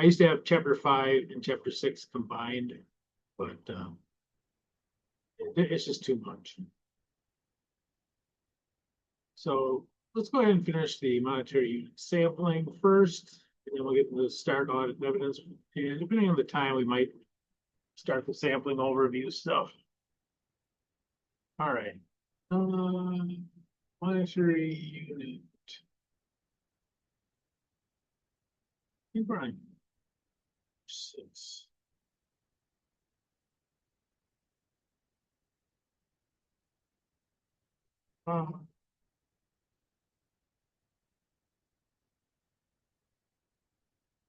I used to have chapter 5 and chapter 6 combined, but it's just too much. So let's go ahead and finish the monetary unit sampling first, and then we'll get into the start audit and evidence. And depending on the time, we might start the sampling overview stuff. All right. Monetary unit. Brian. 6.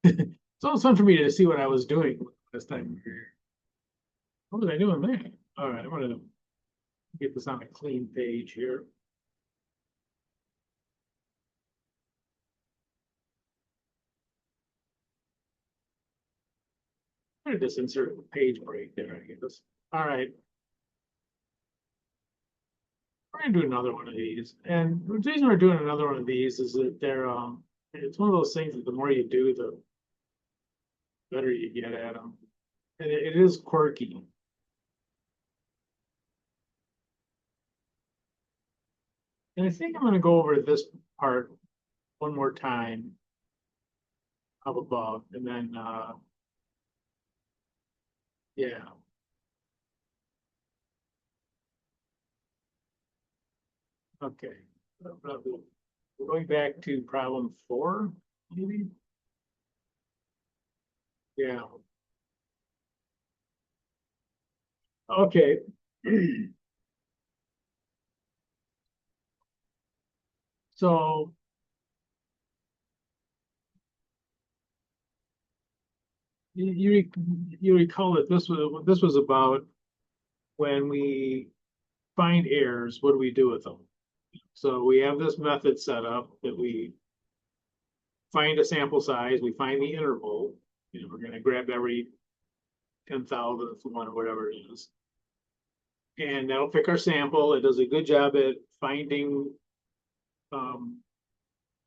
It's always fun for me to see what I was doing this time here. What was I doing there? All right, I'm gonna get this on a clean page here. I'm gonna just insert a page break there, I guess. All right. We're gonna do another one of these. And the reason we're doing another one of these is that they're it's one of those things that the more you do, the better you get at them. And it is quirky. And I think I'm going to go over this part one more time up above, and then yeah. Okay. We're going back to problem 4, maybe. Yeah. Okay. So you recall that this was about when we find errors, what do we do with them? So we have this method set up that we find a sample size, we find the interval, we're going to grab every 10,000th one or whatever it is. And that'll pick our sample. It does a good job at finding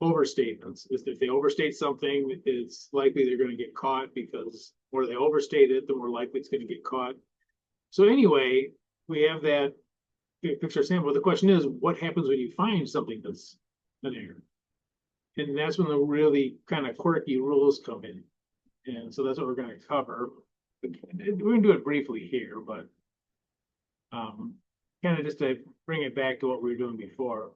overstatements. If they overstate something, it's likely they're going to get caught, because the more they overstate it, the more likely it's going to get caught. So anyway, we have that picture sample. The question is, what happens when you find something that's an error? And that's when the really kind of quirky rules come in. And so that's what we're going to cover. We're going to do it briefly here, but kind of just to bring it back to what we were doing before.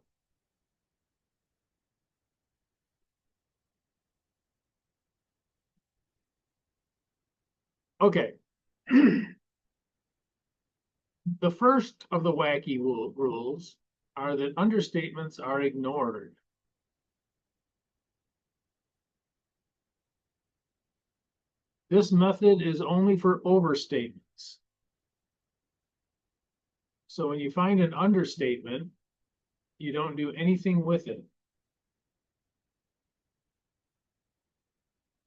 Okay. The first of the wacky rules are that understatements are ignored. This method is only for overstatements. So when you find an understatement, you don't do anything with it.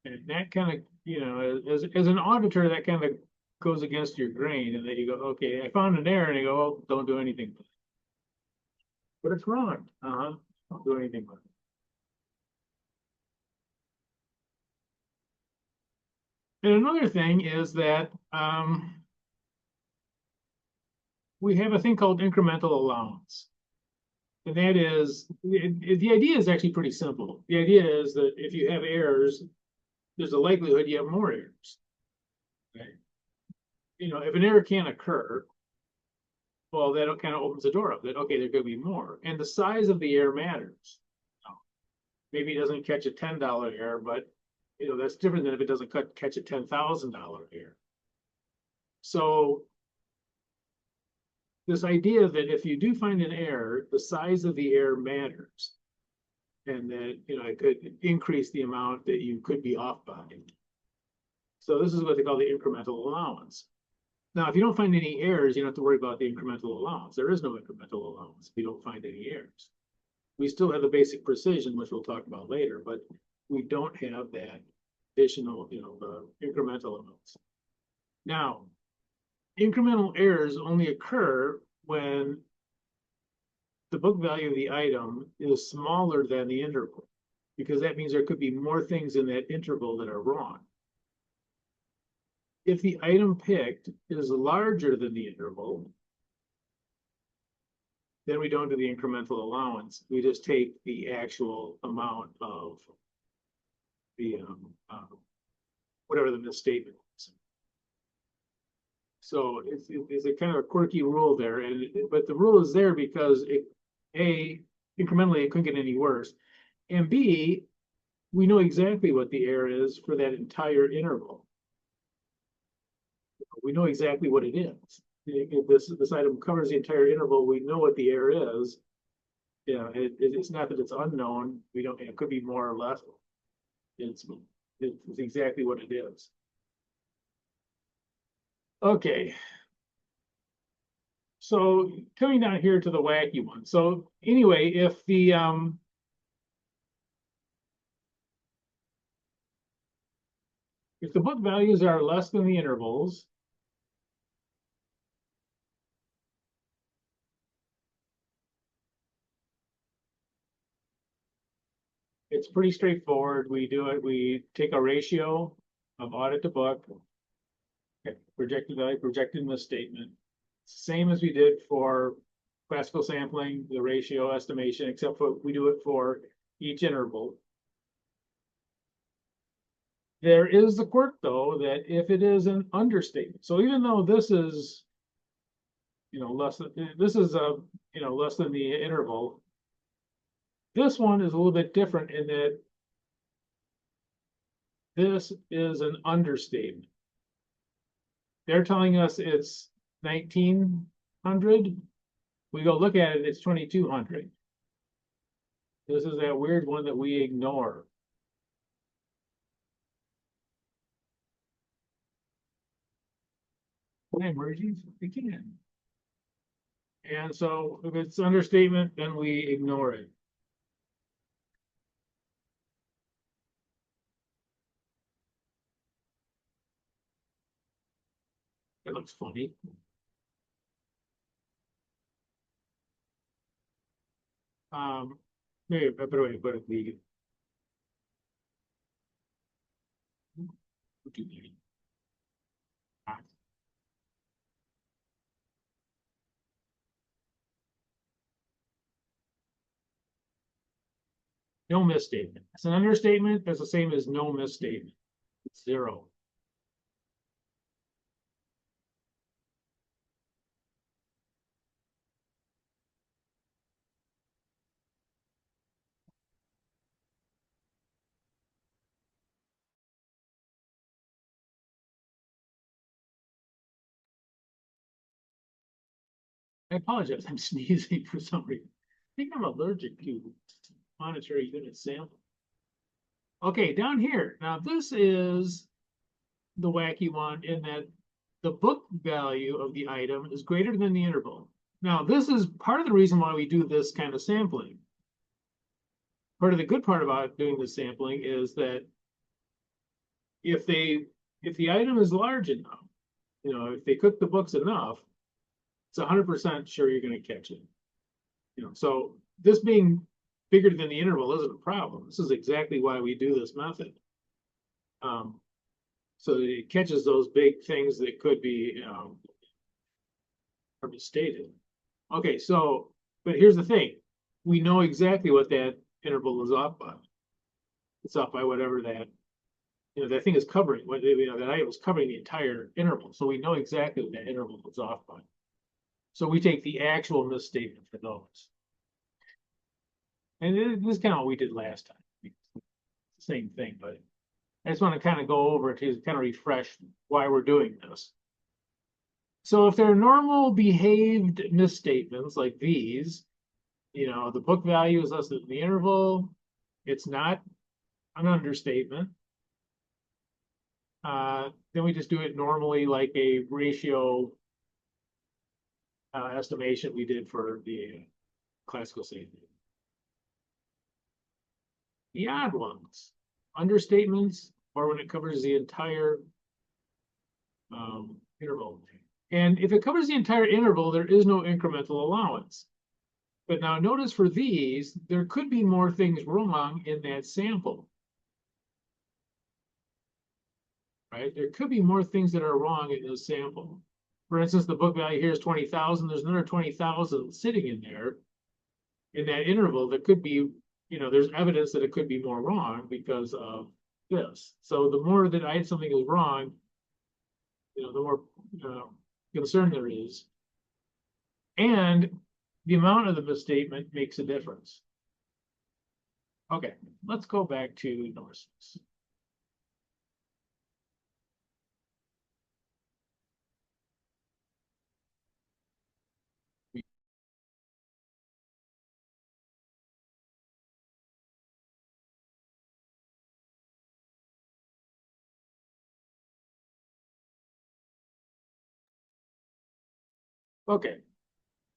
And that kind of, as an auditor, that kind of goes against your grain, and then you go, okay, I found an error, and you go, oh, don't do anything with it. But it's wrong. Don't do anything with it. And another thing is that we have a thing called incremental allowance. And that is, the idea is actually pretty simple. The idea is that if you have errors, there's a likelihood you have more errors. Okay? If an error can't occur, well, that kind of opens the door up that, okay, there could be more. And the size of the error matters. Maybe it doesn't catch a $10 error, but that's different than if it doesn't catch a $10,000 error. So this idea that if you do find an error, the size of the error matters, and that it could increase the amount that you could be off by. So this is what they call the incremental allowance. Now, if you don't find any errors, you don't have to worry about the incremental allowance. There is no incremental allowance if you don't find any errors. We still have the basic precision, which we'll talk about later, but we don't have that additional, the incremental amounts. Now, incremental errors only occur when the book value of the item is smaller than the interval, because that means there could be more things in that interval that are wrong. if the item picked is larger than the interval, then we don't do the incremental allowance. We just take the actual amount of the whatever the misstatement is. So it's a kind of a quirky rule there, but the rule is there because incrementally it couldn't get any worse, and B, we know exactly what the error is for that entire interval. We know exactly what it is. If this item covers the entire interval, we know what the error is. Yeah, it's not that it's unknown. We don't. It could be more or less. It's exactly what it is. Okay. So coming down here to the wacky one. So anyway, if the book values are less than the intervals, it's pretty straightforward. We do it. We take a ratio of audit to book, projected value, projected misstatement. Same as we did for classical sampling, the ratio estimation, except for we do it for each interval. There is the quirk, though, that if it is an understatement, so even though this is, less than less than the interval, this one is a little bit different in that this is an understatement. They're telling us it's 1900. We go look at it, it's 2200. This is that weird one that we ignore. Emerging again. And so if it's understatement, then we ignore it. It looks funny. Maybe a better way to put it, we no misstatement. It's an understatement. That's the same as no misstatement. It's 0. I apologize. I'm sneezing for some reason. I think I'm allergic to monetary unit sample. Okay, down here. Now this is the wacky one in that the book value of the item is greater than the interval. Now this is part of the reason why we do this kind of sampling. Part of the good part about doing this sampling is that if the item is large enough, if they cook the books enough, it's 100% sure you're going to catch it. So this being bigger than the interval isn't a problem. This is exactly why we do this method. So that it catches those big things that could be misstated. Okay, so, but here's the thing. We know exactly what that interval is off by. It's off by whatever that, that thing is covering, that item is covering the entire interval. So we know exactly what that interval is off by. So we take the actual misstatement for those. And this is kind of what we did last time. It's the same thing, but I just want to kind of go over it to kind of refresh why we're doing this. So if they're normal behaved misstatements like these, the book value is less than the interval, it's not an understatement. Then we just do it normally like a ratio estimation we did for the classical sampling. The odd ones, understatements, or when it covers the entire interval. And if it covers the entire interval, there is no incremental allowance. But now notice for these, there could be more things wrong in that sample. right? There could be more things that are wrong in this sample. For instance, the book value here is 20,000. There's another 20,000 sitting in there in that interval that could be, there's evidence that it could be more wrong because of this. So the more that something is wrong, the more concern there is. And the amount of the misstatement makes a difference. Okay, let's go back to number 6. Okay,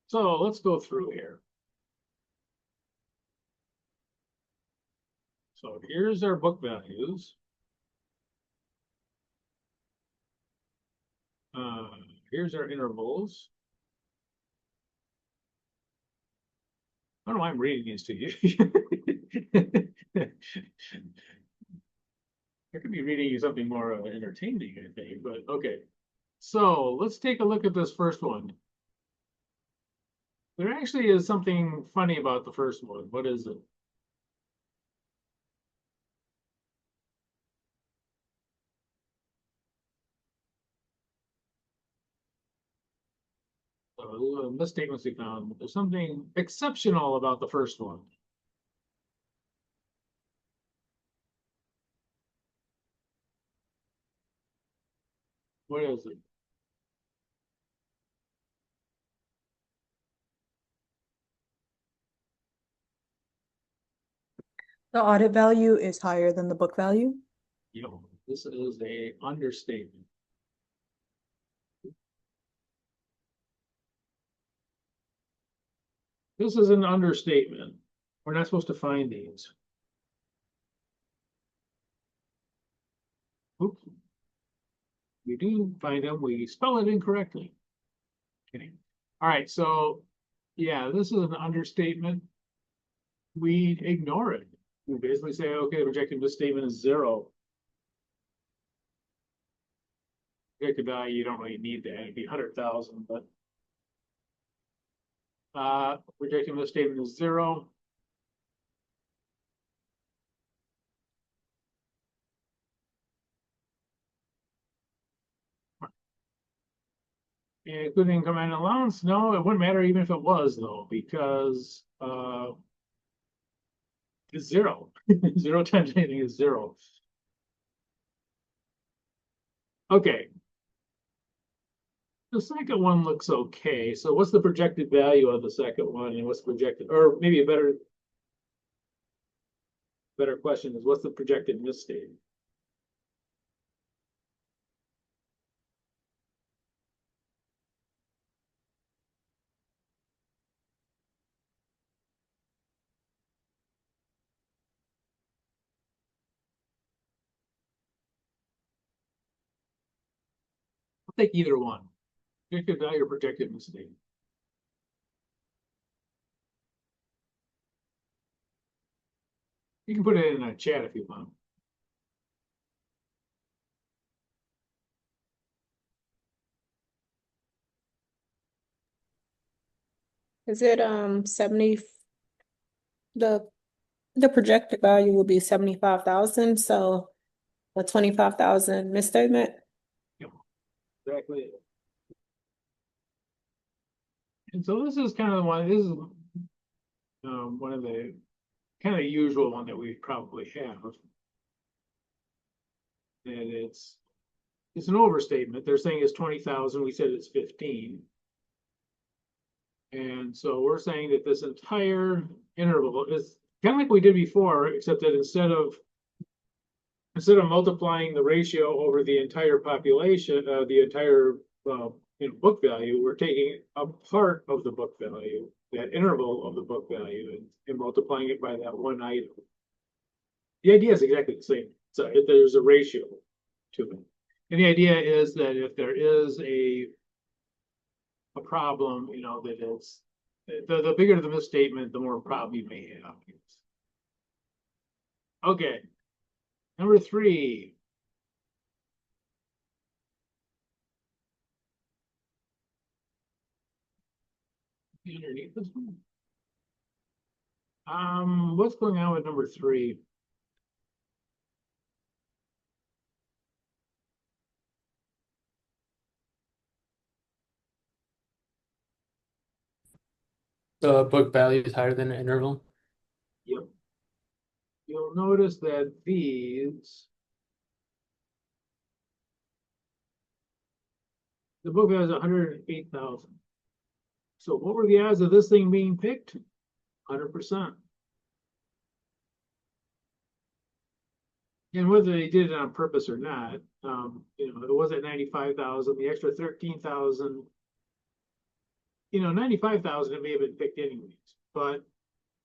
so let's go through here. So here's our book values. Here's our intervals. I don't know why I'm reading these to you. I could be reading you something more entertaining, I think, but okay. So let's take a look at this first one. There actually is something funny about the first one. What is it? Misstatements we found. There's something exceptional about the first one. What is it? The audit value is higher than the book value. Yep, this is a understatement. This is an understatement. We're not supposed to find these. Oops. We do find them, we spell it incorrectly. Kidding. All right, so yeah, this is an understatement. We ignore it. We basically say, okay, the projected misstatement is 0. Projected value, you don't really need that. It'd be 100,000, but projected misstatement is 0. Including income and allowance? No, it wouldn't matter even if it was, though, because it's 0. 0 times anything is 0. Okay. The second one looks okay. So what's the projected value of the second one, and what's the projected, or maybe a better question is what's the projected misstatement? I'll take either one. Projected value or projected misstatement. You can put it in a chat if you want. Is it 70? The projected value will be 75,000, so a 25,000 misstatement. Yep, exactly. And so this is kind of the one. This is one of the kind of usual one that we probably have. And it's an overstatement. They're saying it's 20,000. We said it's 15. And so we're saying that this entire interval is kind of like we did before, except that instead of multiplying the ratio over the entire population, the entire book value, we're taking a part of the book value, that interval of the book value, and multiplying it by that one item. The idea is exactly the same. So if there's a ratio to it. And the idea is that if there is a problem, that it's the bigger the misstatement, the more problem you may have. Okay. Number 3. underneath this one. What's going on with number 3? The book value is higher than the interval. Yep. You'll notice that the book has 108,000. So what were the odds of this thing being picked? 100%. And whether they did it on purpose or not, it was at 95,000, the extra 13,000, 95,000, it may have been picked anyways. But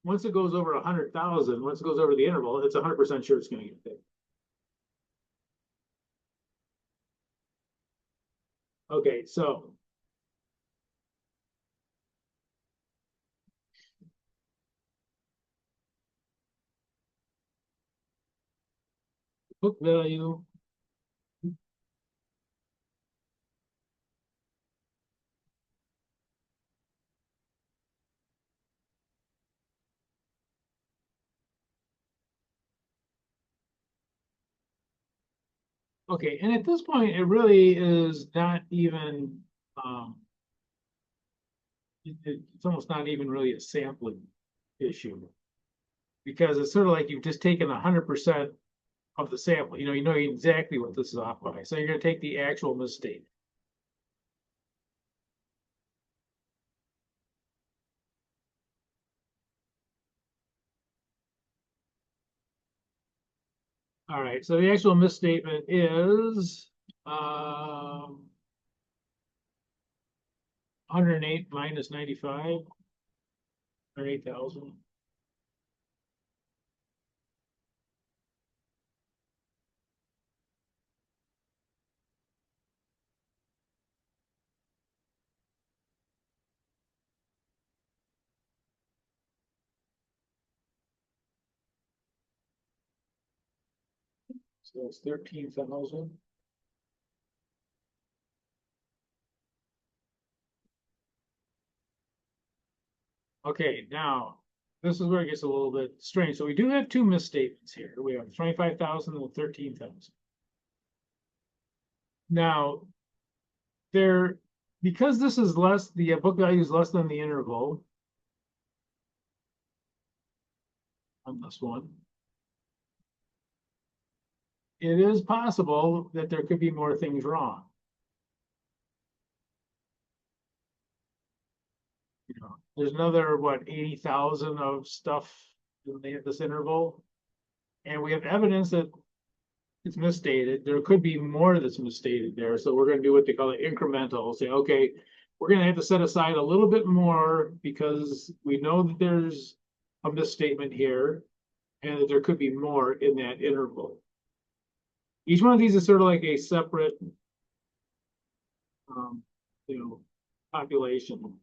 once it goes over 100,000, once it goes over the interval, it's 100% sure it's going to get picked. Okay, so book value. Okay, and at this point, it really is not even, it's almost not even really a sampling issue. Because it's sort of like you've just taken 100% of the sample. You know exactly what this is off by. So you're going to take the actual misstatement. All right, so the actual misstatement is 108 minus 95, 108,000. So it's 13,000. Okay, now this is where it gets a little bit strange. So we do have two misstatements here. We have 25,000 and 13,000. Now, because this is less, the book value is less than the interval on this one, it is possible that there could be more things wrong. There's another, what, 80,000 of stuff in this interval. And we have evidence that it's misstated. There could be more that's misstated there. So we're going to do what they call it incremental. Say, okay, we're going to have to set aside a little bit more because we know that there's a misstatement here and that there could be more in that interval. Each one of these is sort of like a separate, population.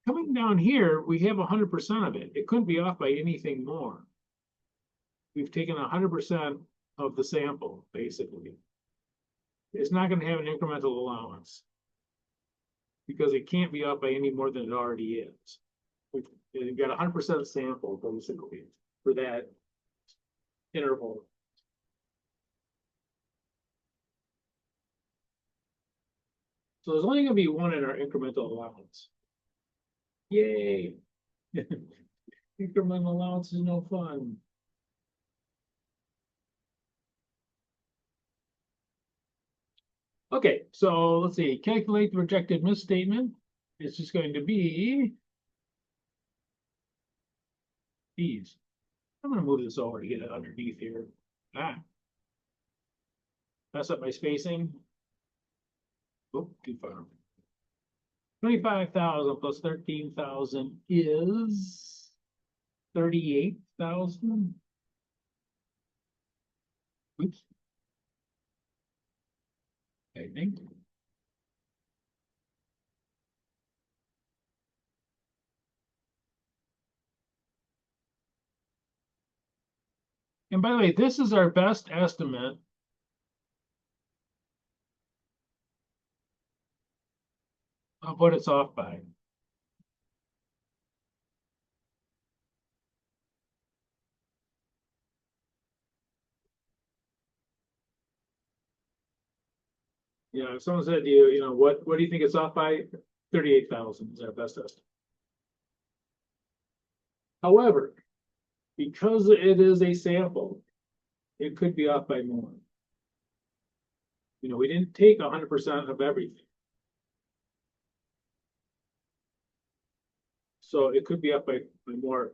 Coming down here, we have 100% of it. It couldn't be off by anything more. We've taken 100% of the sample, basically. It's not going to have an incremental allowance because it can't be off by any more than it already is. We've got 100% sample, basically, for that interval. So there's only going to be one in our incremental allowance. Yay! Incremental allowance is no fun. Okay, so let's see. Calculate the rejected misstatement. It's just going to be these. I'm going to move this over to get it underneath here. Mess up my spacing. Oh, too far. 25,000 plus 13,000 is 38,000. Oops. I think. And by the way, this is our best estimate. of what it's off by. Yeah, if someone said to you, what do you think it's off by? 38,000 is our best estimate. However, because it is a sample, it could be off by more. We didn't take 100% of everything. So it could be up by more.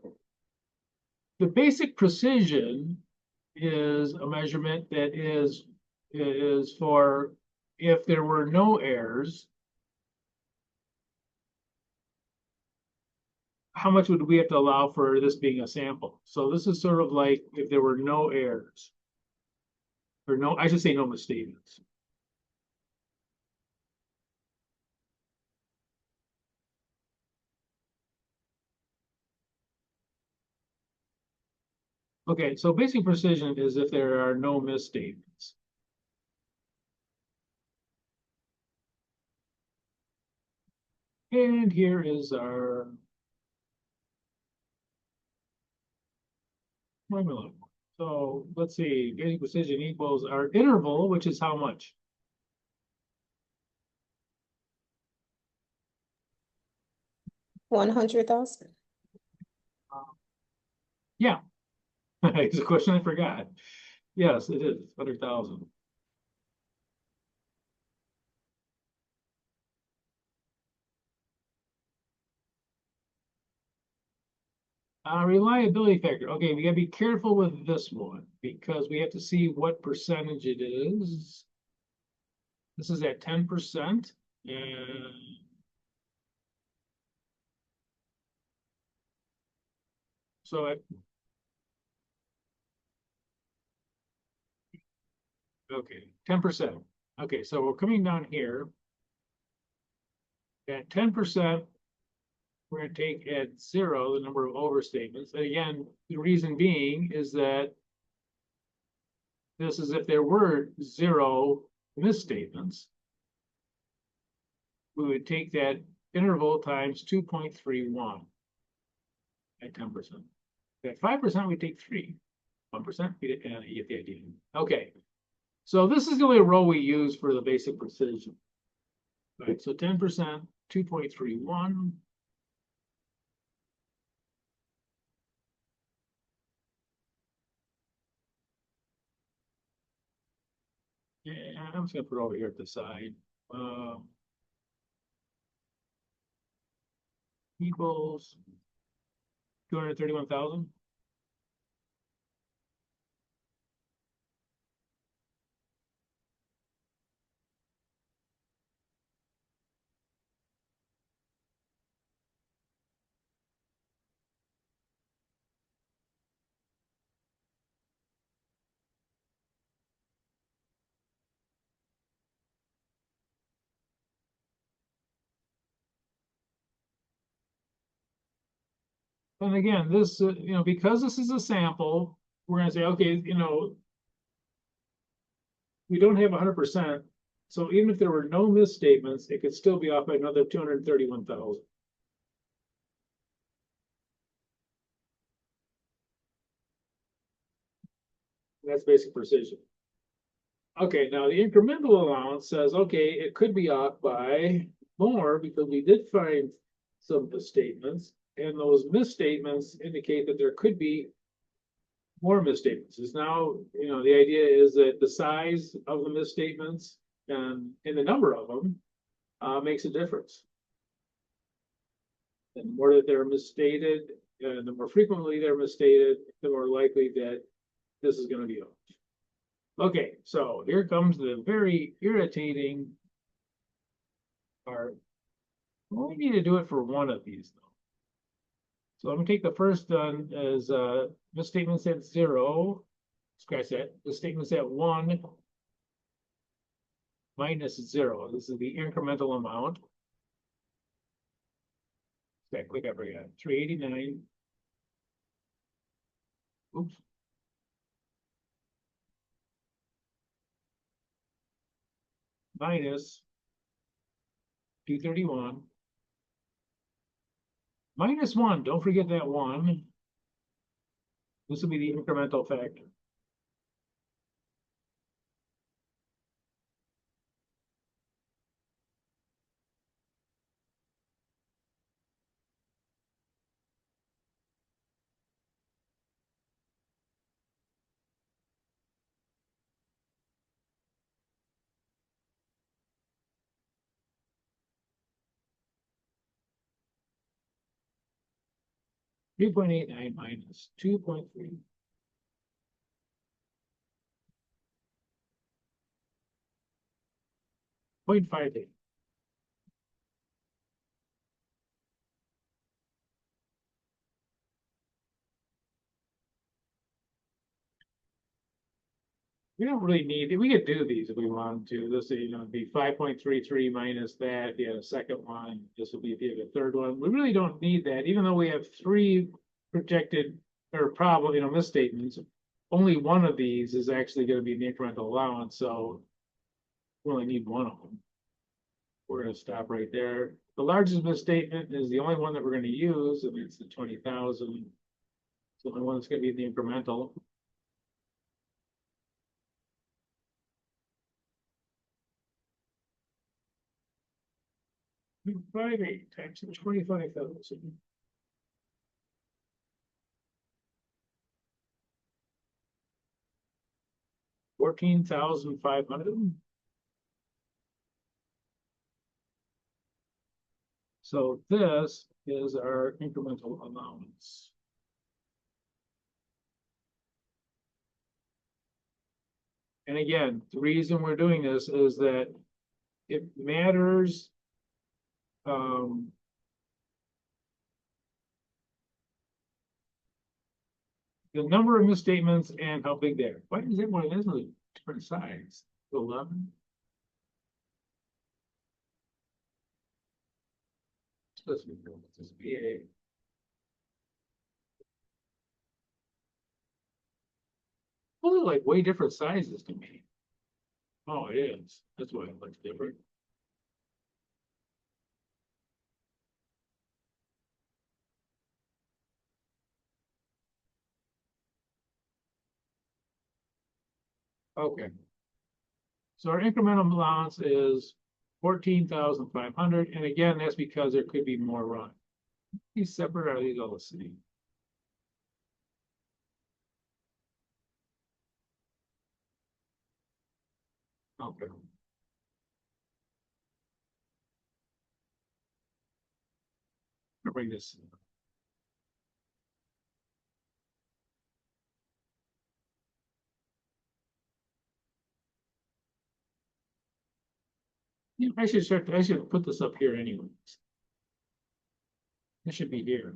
The basic precision is a measurement that is for if there were no errors, how much would we have to allow for this being a sample? So this is sort of like if there were no errors, or no, I should say no misstatements. Okay, so basic precision is if there are no misstatements. And here is our formula. So let's see, basic precision equals our interval, which is how much? $100,000. Yeah, it's a question I forgot. Yes, it is 100,000. Reliability factor. Okay, we gotta be careful with this one because we have to see what percentage it is. This is at 10%. And so okay, 10%. Okay, so we're coming down here. At 10%, we're going to take at 0 the number of overstatements. And again, the reason being is that this is if there were 0 misstatements. We would take that interval times 2.31 at 10%. At 5%, we take 3. 1%, you get the idea. Okay, so this is the only row we use for the basic precision. All right, so 10%, 2.31. Yeah, I'm just gonna put it over here at the side. Equals 231,000. And again, this, because this is a sample, we're gonna say, okay, we don't have 100%. So even if there were no misstatements, it could still be off by another 231,000. That's basic precision. Okay, now the incremental allowance says, okay, it could be off by more because we did find some misstatements, and those misstatements indicate that there could be more misstatements. Is now, the idea is that the size of the misstatements and the number of them makes a difference. And the more that they're misstated, and the more frequently they're misstated, the more likely that this is going to be off. Okay, so here comes the very irritating part. Well, we need to do it for one of these though. So I'm gonna take the first one as misstatements at 0, scratch that, the statements at 1 minus 0. This is the incremental amount. Okay, click up again. 389. Oops. Minus 231. Minus 1, don't forget that 1. This will be the incremental factor. $3.89 minus 2.3. $0.58. We don't really need, we could do these if we wanted to. This, it'd be 5.33 minus that. If you had a second one, this will be if you have a third one. We really don't need that, even though we have 3 projected or probably, misstatements. Only one of these is actually going to be an incremental allowance, so we only need one of them. We're going to stop right there. The largest misstatement is the only one that we're going to use, and it's the 20,000. It's the only one that's going to be the incremental. $5.8 times 25,000. $14,500. So this is our incremental allowance. And again, the reason we're doing this is that it matters. The number of misstatements and how big they are. Why is it one of those different size? 11. Let's be a. Well, like way different sizes to me. Oh, it is. That's why it looks different. Okay. So our incremental allowance is 14,500, and again, that's because there could be more run. These separate, or are these all the same? Okay. I'll bring this. Yeah, I should put this up here anyways. It should be here.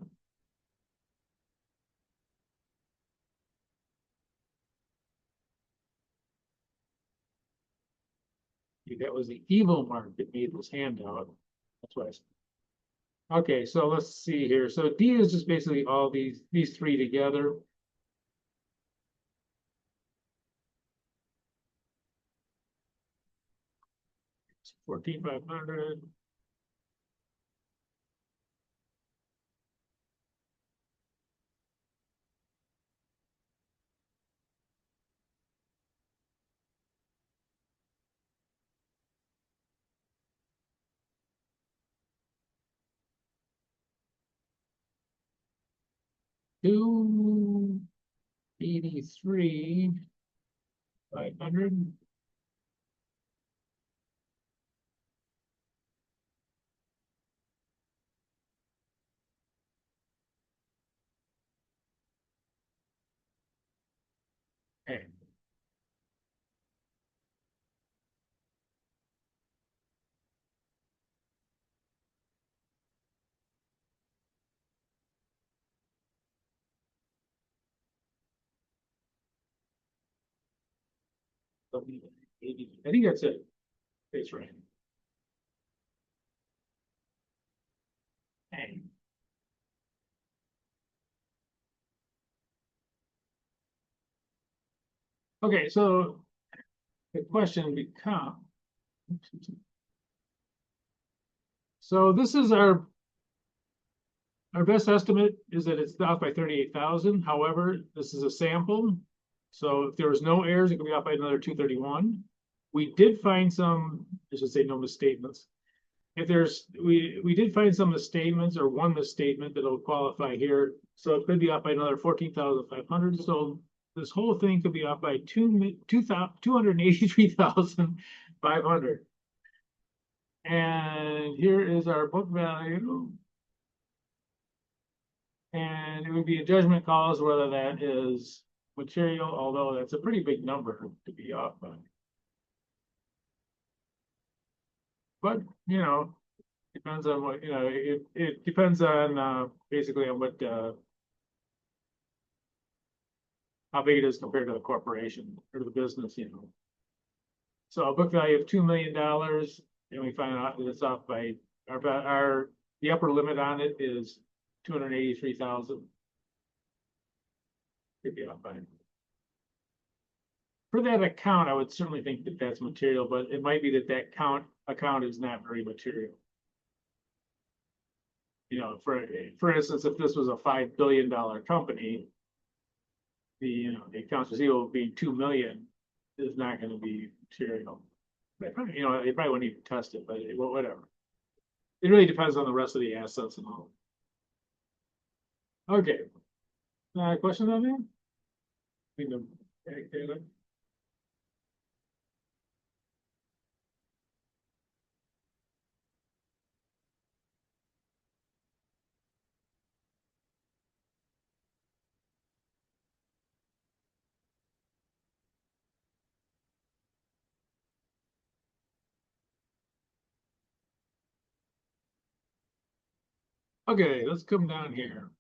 That was the evil mark that made this handout. That's why. Okay, so let's see here. So D is just basically all these 3 together. It's 14,500. $283,500. Okay. I think that's it. That's right. Hey. Okay, so the question becomes, So this is our best estimate is that it's off by 38,000. However, this is a sample. So if there was no errors, it could be off by another 231. We did find some, I should say no misstatements. If we did find some misstatements or one misstatement that'll qualify here. So it could be off by another 14,500. So this whole thing could be off by 283,500. And here is our book value. And it would be a judgment call as to whether that is material, although that's a pretty big number to be off by. But, you know, depends on what, you know, it depends on basically on what how big it is compared to the corporation or the business, you know. So a book value of $2 million, and we find out that it's off by the upper limit on it is 283,000. Could be off by. For that account, I would certainly think that that's material, but it might be that account is not very material. You know, for instance, if this was a $5 billion company, the accounts receivable being 2 million is not going to be material. They probably, they probably wouldn't even test it, but whatever. It really depends on the rest of the assets and all. Okay. Questions on that? Okay, let's come down here.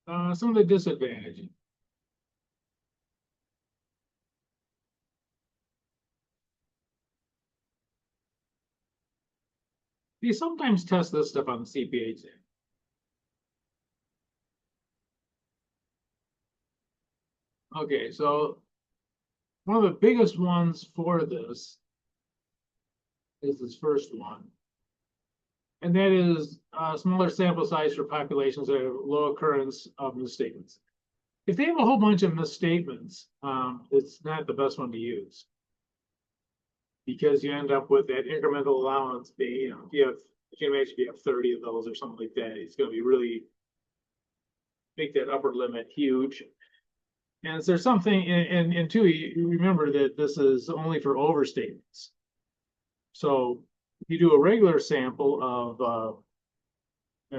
Some of the disadvantages. You sometimes test this stuff on the CPA exam. Okay, so one of the biggest ones for this is this first one. And that is a smaller sample size for populations that have low occurrence of misstatements. If they have a whole bunch of misstatements, it's not the best one to use. Because you end up with that incremental allowance being, if you actually have 30 of those or something like that, it's going to be really make that upper limit huge. And is there something, and two, you remember that this is only for overstatements. So if you do a regular sample of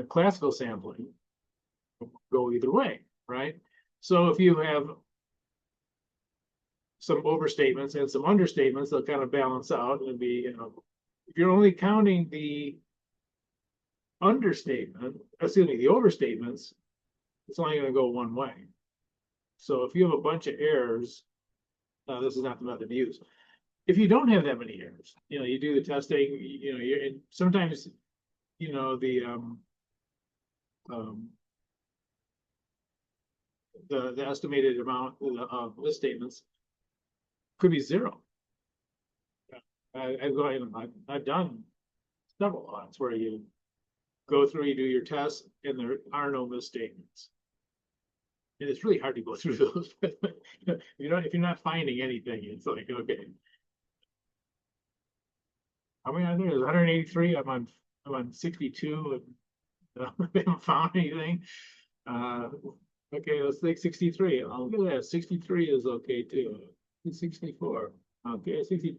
classical sampling, go either way, right? So if you have some overstatements and some understatements, they'll kind of balance out and be, if you're only counting the overstatements, it's only going to go one way. So if you have a bunch of errors, this is not the method to use. If you don't have that many errors, you do the testing, and sometimes, the estimated amount of misstatements could be zero. I've done several lots where you go through, you do your tests, and there are no misstatements. And it's really hard to go through those. If you're not finding anything, it's like, okay. How many are there? There's 183. I'm on 62, and I haven't found anything. Okay, let's take 63. Oh, look at that. 63 is okay too. 64. Okay, 60.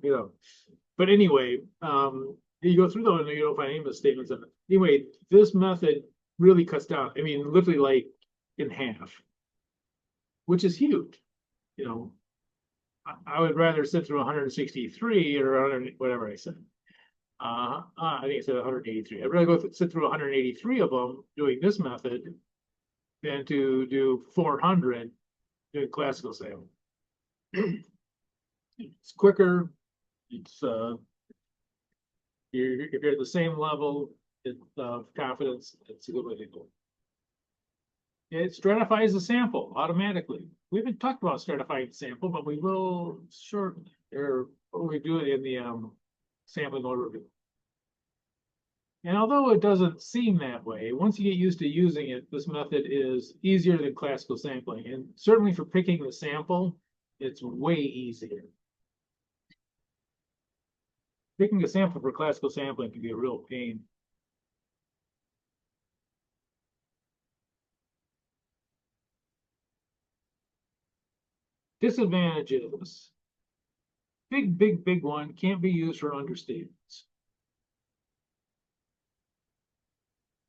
But anyway, you go through those and you don't find any misstatements of it. Anyway, this method really cuts down. I mean, literally like in half, which is huge. I would rather sit through 163 or 100, whatever I said. I think I said 183. I'd rather sit through 183 of them doing this method than to do 400 doing classical sampling. It's quicker. It's if you're at the same level of confidence, it's a good way to go. It stratifies the sample automatically. We haven't talked about stratifying the sample, but we will shortly, or we do it in the sampling overview. And although it doesn't seem that way, once you get used to using it, this method is easier than classical sampling. And certainly for picking the sample, it's way easier. Picking a sample for classical sampling can be a real pain. Disadvantages. Big one, can't be used for understatements.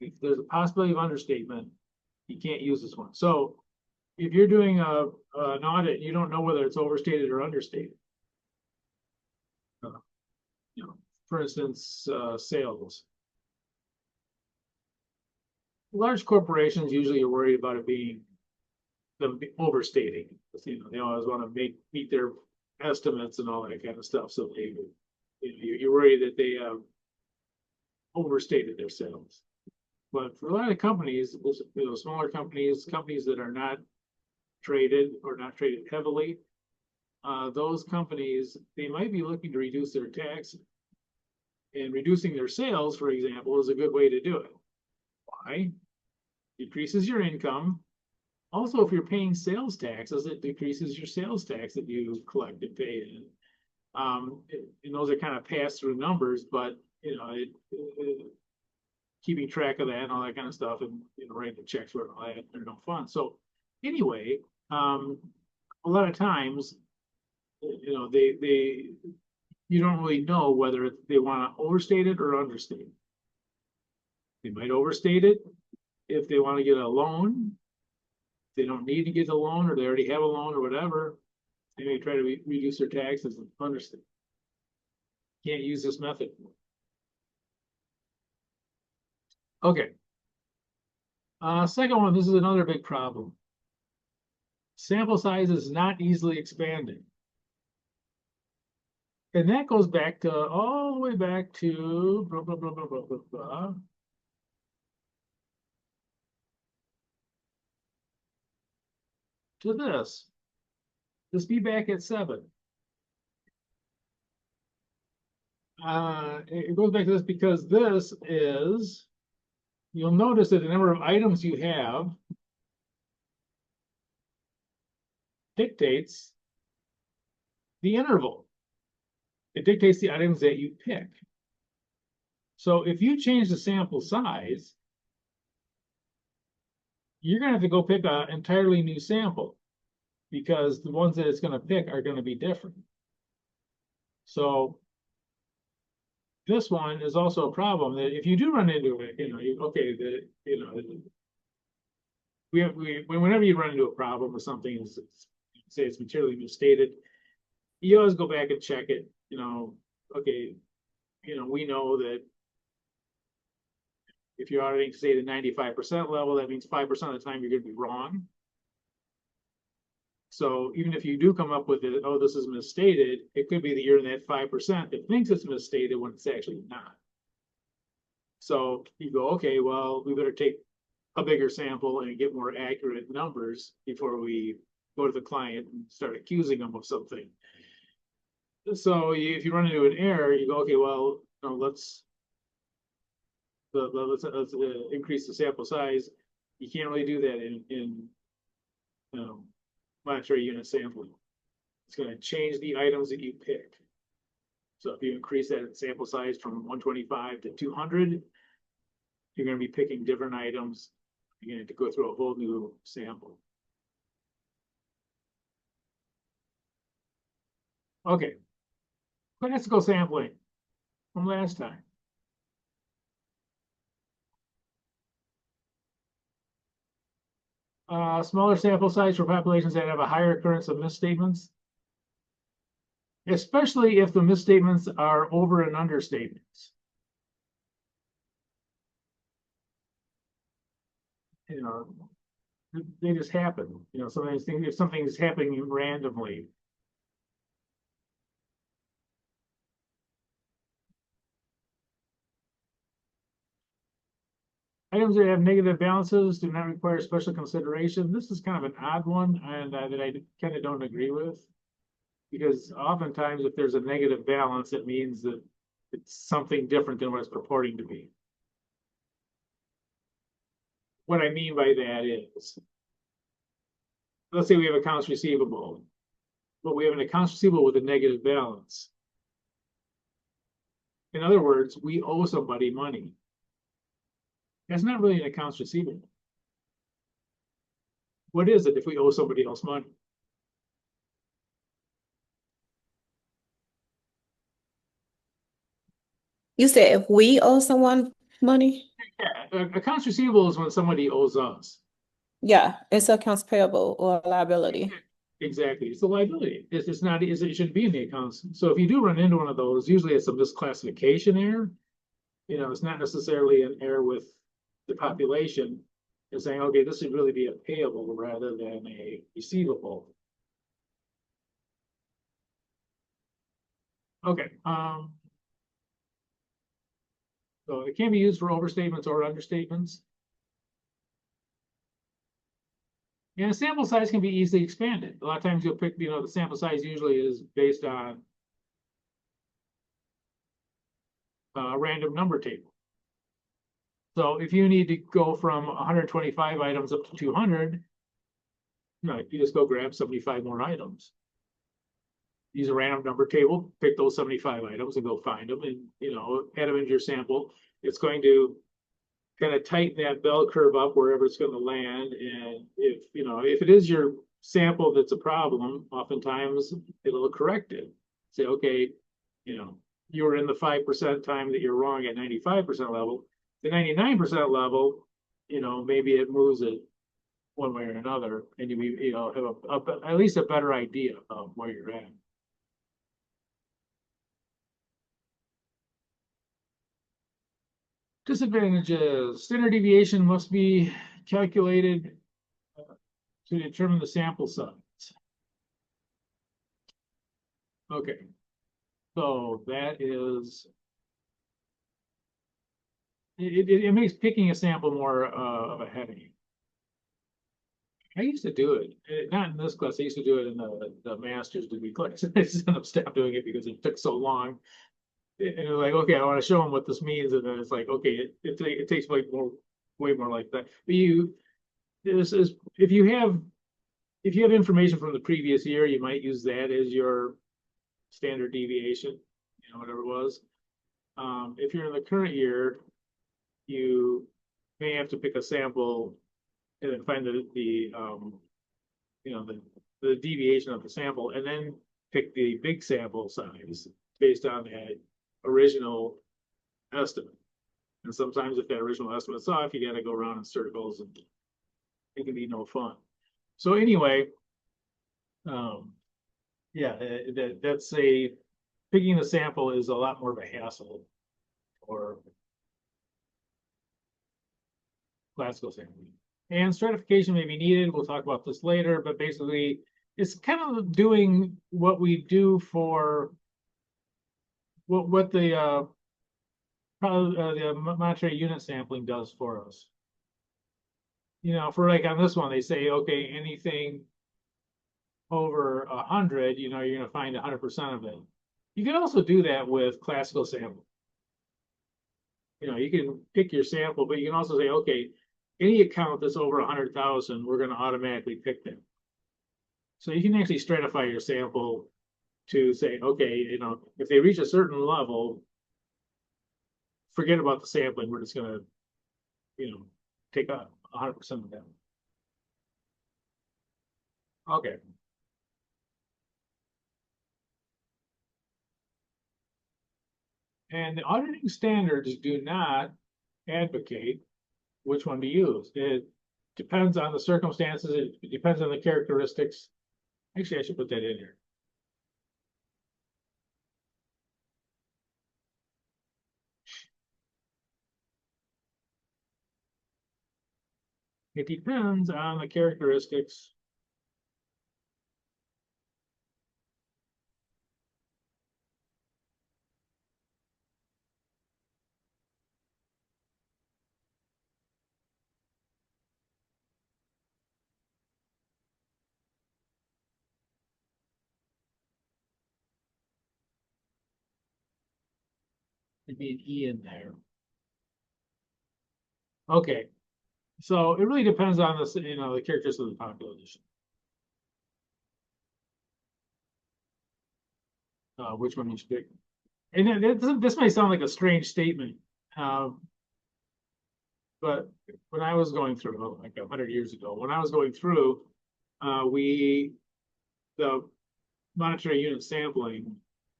If there's a possibility of understatement, you can't use this one. So if you're doing an audit, you don't know whether it's overstated or understated. For instance, sales. Large corporations usually are worried about it being them overstating. They always want to meet their estimates and all that kind of stuff. So you're worried that they overstated their sales. But for a lot of companies, smaller companies that are not traded or not traded heavily, those companies, they might be looking to reduce their taxes. And reducing their sales, for example, is a good way to do it. Why? Decreases your income. Also, if you're paying sales taxes, it decreases your sales tax that you collect and pay. And those are kind of pass-through numbers, but keeping track of that and all that kind of stuff, and writing the checks for all that, they're no fun. So anyway, a lot of times, you don't really know whether they want to overstate it or understate it. They might overstate it if they want to get a loan. If they don't need to get a loan, or they already have a loan or whatever, they may try to reduce their taxes and understate. Can't use this method. Okay. Second one, this is another big problem. Sample size is not easily expanding. And that goes back to all the way back to blah, blah, blah, blah, blah, blah, blah. To this. Let's be back at 7. It goes back to this because this is, you'll notice that the number of items you have dictates the interval. It dictates the items that you pick. So if you change the sample size, you're going to have to go pick an entirely new sample because the ones that it's going to pick are going to be different. So this one is also a problem that if you do run into it, whenever you run into a problem with something, say it's materially misstated, you always go back and check it. We know that if you're auditing, say, the 95% level, that means 5% of the time you're going to be wrong. So even if you do come up with it, oh, this is misstated, it could be that you're in that 5% that thinks it's misstated when it's actually not. So you go, okay, well, we better take a bigger sample and get more accurate numbers before we go to the client and start accusing them of something. So if you run into an error, you go, okay, well, let's increase the sample size. You can't really do that in monetary unit sampling. It's going to change the items that you pick. So if you increase that sample size from 125 to 200, you're going to be picking different items. You're going to have to go through a whole new sample. Okay. Classical sampling from last time. Smaller sample size for populations that have a higher occurrence of misstatements, especially if the misstatements are over and understatements. They just happen. Sometimes if something is happening randomly. Items that have negative balances do not require special consideration. This is kind of an odd one, and that I kind of don't agree with, because oftentimes if there's a negative balance, it means that it's something different than what it's purporting to be. what I mean by that is, let's say we have accounts receivable, but we have an accounts receivable with a negative balance. In other words, we owe somebody money. That's not really an accounts receivable. What is it if we owe somebody else money? You said if we owe someone money? Yeah, accounts receivable is when somebody owes us. Yeah, it's accounts payable or liability. Exactly. It's a liability. It's not, it shouldn't be in the accounts. So if you do run into one of those, usually it's a misclassification error. You know, it's not necessarily an error with the population. It's saying, okay, this should really be a payable rather than a receivable. Okay. So it can be used for overstatements or understatements. And the sample size can be easily expanded. A lot of times you'll pick, you know, the sample size usually is based on a random number table. So if you need to go from 125 items up to 200, you know, you just go grab 75 more items. Use a random number table, pick those 75 items and go find them and, you know, add them into your sample. It's going to kind of tighten that bell curve up wherever it's going to land. And if, you know, if it is your sample that's a problem, oftentimes it'll correct it. Say, okay, you know, you were in the 5% time that you're wrong at 95% level. The 99% level, you know, maybe it moves it one way or another, and you know, have at least a better idea of where you're at. Disadvantages. Standard deviation must be calculated to determine the sample size. Okay, so that is, it makes picking a sample more of a headache. I used to do it, not in this class. I used to do it in the master's degree class. I just ended up stopped doing it because it took so long. And it was like, okay, I want to show them what this means, and then it's like, okay, it takes like way more like that. But this is if you have information from the previous year, you might use that as your standard deviation, you know, whatever it was. If you're in the current year, you may have to pick a sample and then find you know, the deviation of the sample, and then pick the big sample size based on that original estimate. And sometimes if that original estimate's off, you got to go around in circles, and it can be no fun. So anyway, yeah, that's picking the sample is a lot more of a hassle for classical sampling. And stratification may be needed. We'll talk about this later, but basically it's kind of doing what we do for what the monetary unit sampling does for us. You know, for like on this one, they say, okay, anything over 100, you know, you're going to find 100% of it. You can also do that with classical sampling. You know, you can pick your sample, but you can also say, okay, any account that's over 100,000, we're going to automatically pick them. So you can actually stratify your sample to say, okay, you know, if they reach a certain level, forget about the sampling. We're just going to, you know, take 100% of them. Okay. And the auditing standards do not advocate which one to use. It depends on the circumstances. It depends on the characteristics. Actually, I should put that in here. It depends on the characteristics There'd be an E in there. Okay. So it really depends on the, the characteristics of the population. Which one you should pick. And this may sound like a strange statement, but when I was going through, like 100 years ago, when I was going through, the monetary unit sampling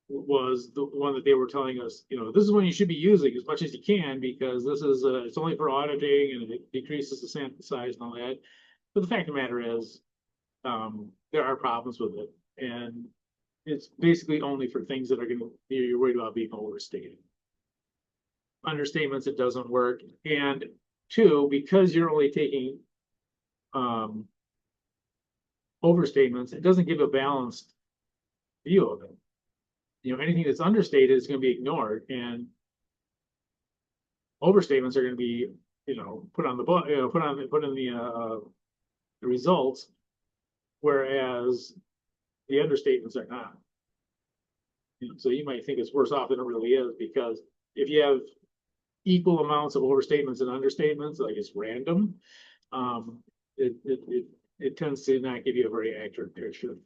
was the one that they were telling us, this is one you should be using as much as you can because this is it's only for auditing and it decreases the sample size and all that. But the fact of the matter is, there are problems with it, and it's basically only for things that are going to you're worried about being overstated. Understatements, it doesn't work, and two, because you're only taking overstatements, it doesn't give a balanced view of it. Anything that's understated is going to be ignored, and overstatements are going to be, put on the book, put in the results, whereas the understatements are not. So you might think it's worse off than it really is, because if you have equal amounts of overstatements and understatements, like it's random, it tends to not give you a very accurate picture.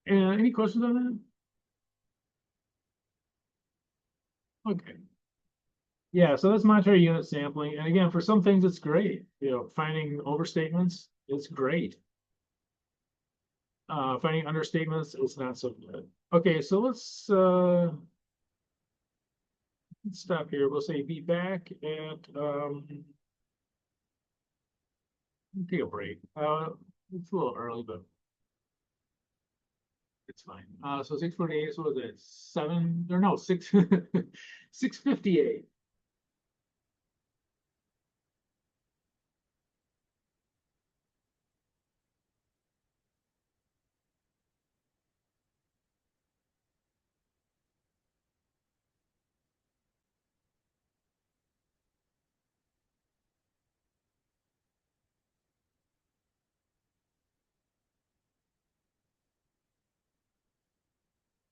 And any questions on that? Okay. Yeah, so that's monetary unit sampling. And again, for some things, it's great. Finding overstatements, it's great. Finding understatements, it's not so good. Okay, so let's stop here. We'll say be back at take a break. It's a little early, but it's fine. So 6:48, so what was it? 7 or no, 6 6:58.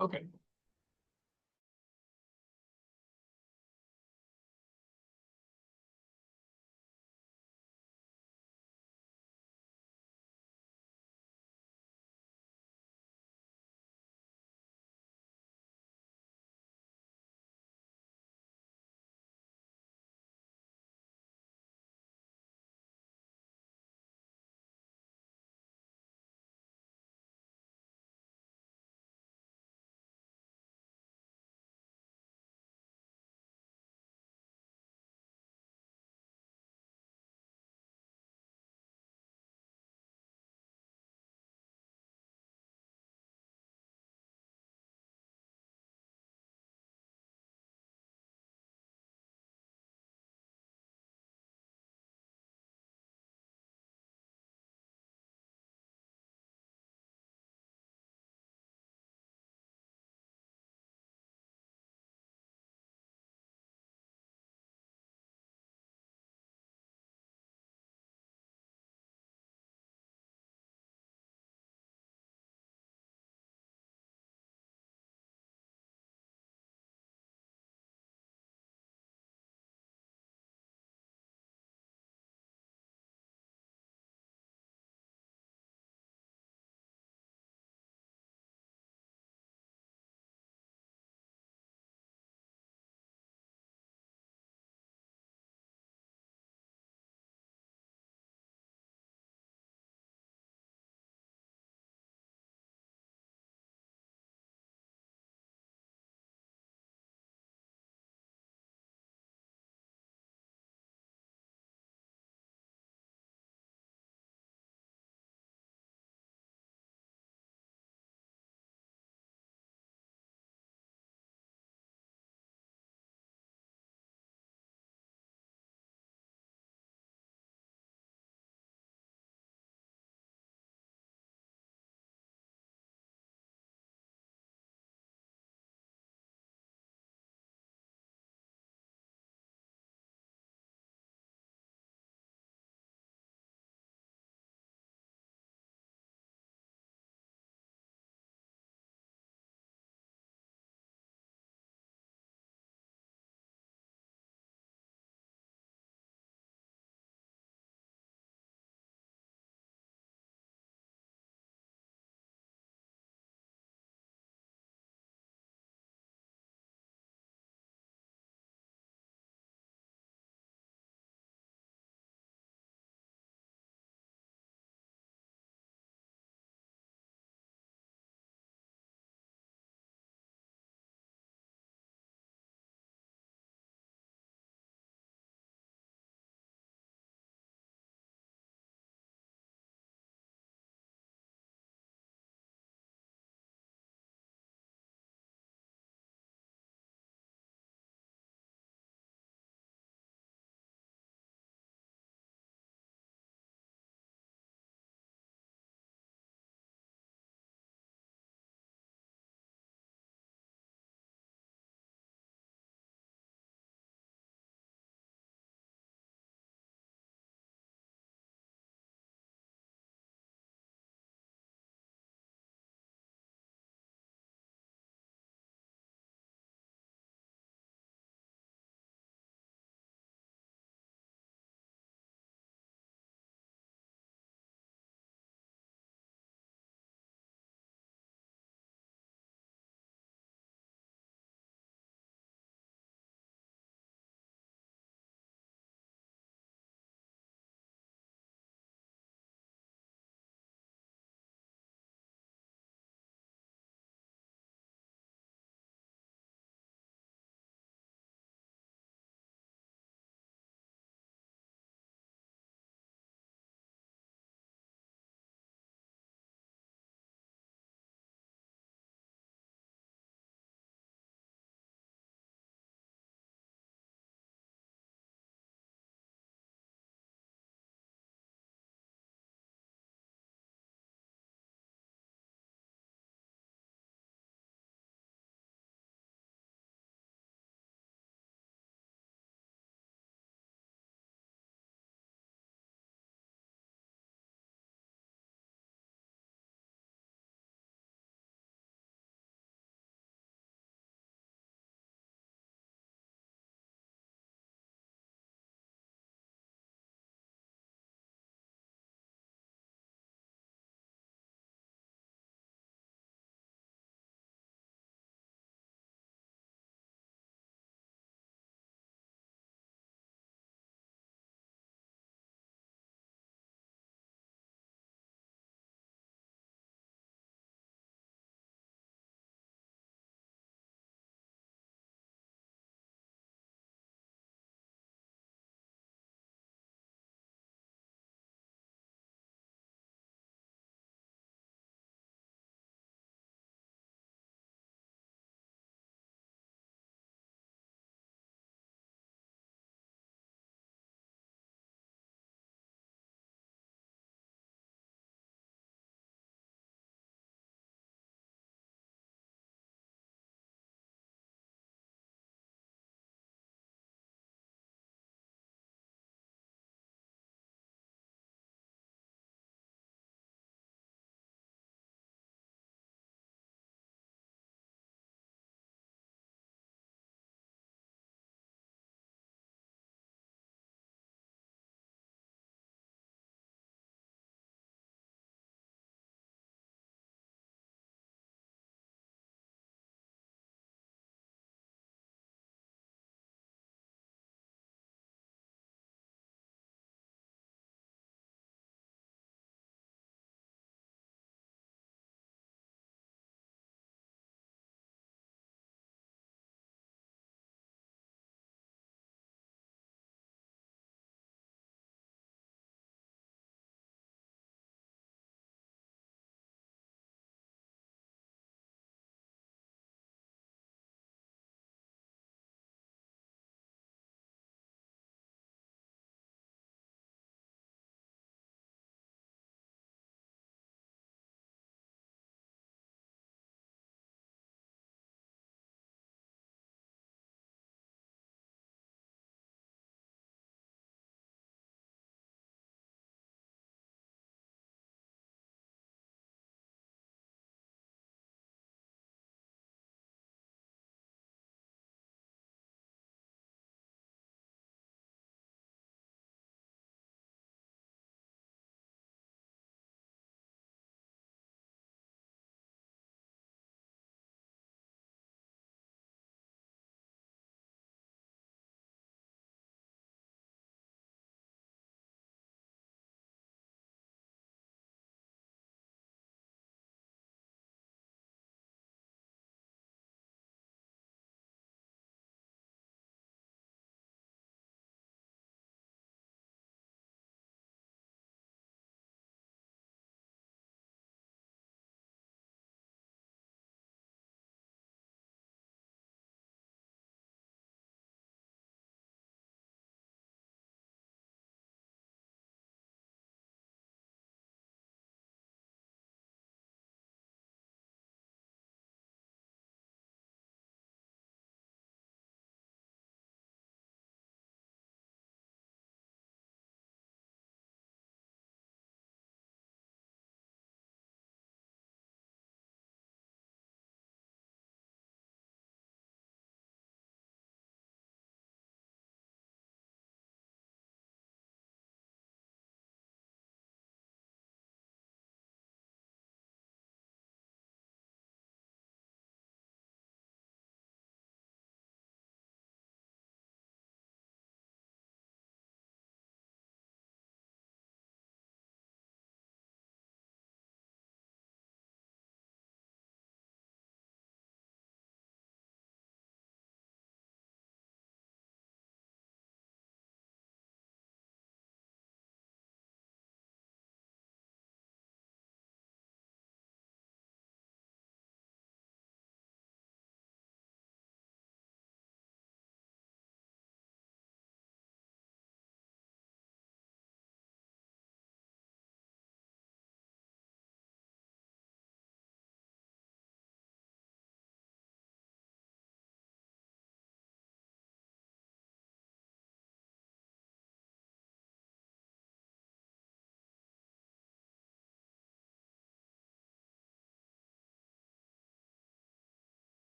Okay.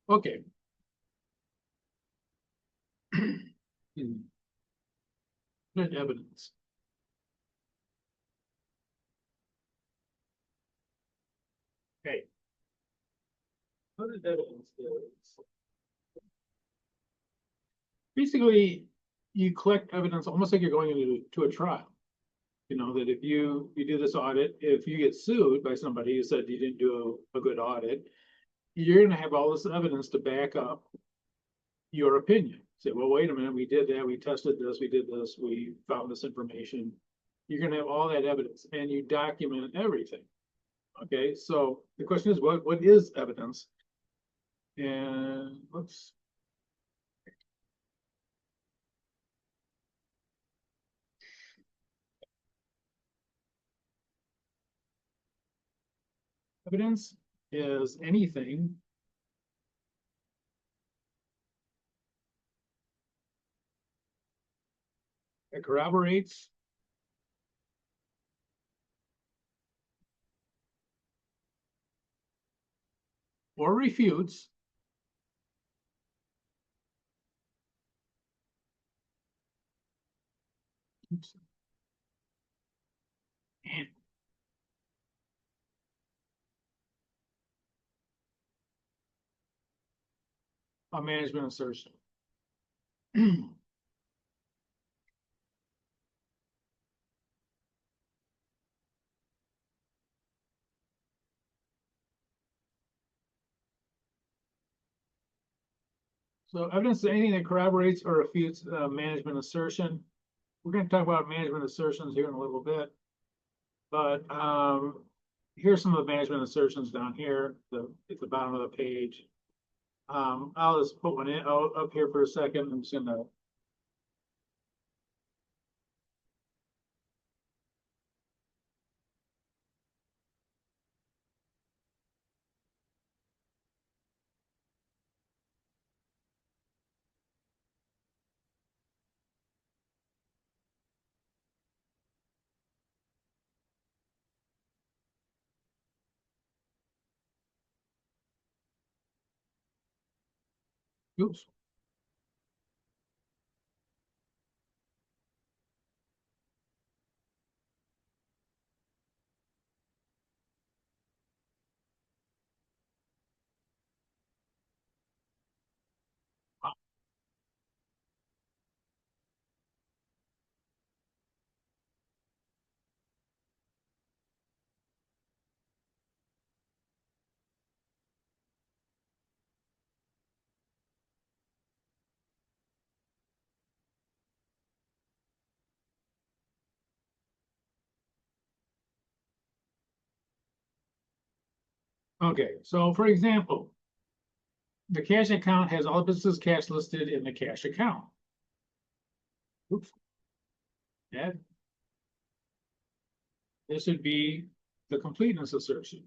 Okay. Good evidence. Okay. What is evidence is basically you collect evidence almost like you're going into a trial. You know, that if you do this audit, if you get sued by somebody who said you didn't do a good audit, you're gonna have all this evidence to back up your opinion. Say, well, wait a minute, we did that, we tested this, we did this, we found this information. You're gonna have all that evidence and you document everything. Okay, so the question is, what is evidence? And let's. Evidence is anything that corroborates or refutes a management assertion. So evidence is anything that corroborates or refutes management assertion. We're going to talk about management assertions here in a little bit, but here's some of the management assertions down here, at the bottom of the page. I'll just put one in up here for a second. I'm just gonna. Oops. Okay, so for example, the cash account has all business cash listed in the cash account. Oops. Yeah. This would be the completeness assertion.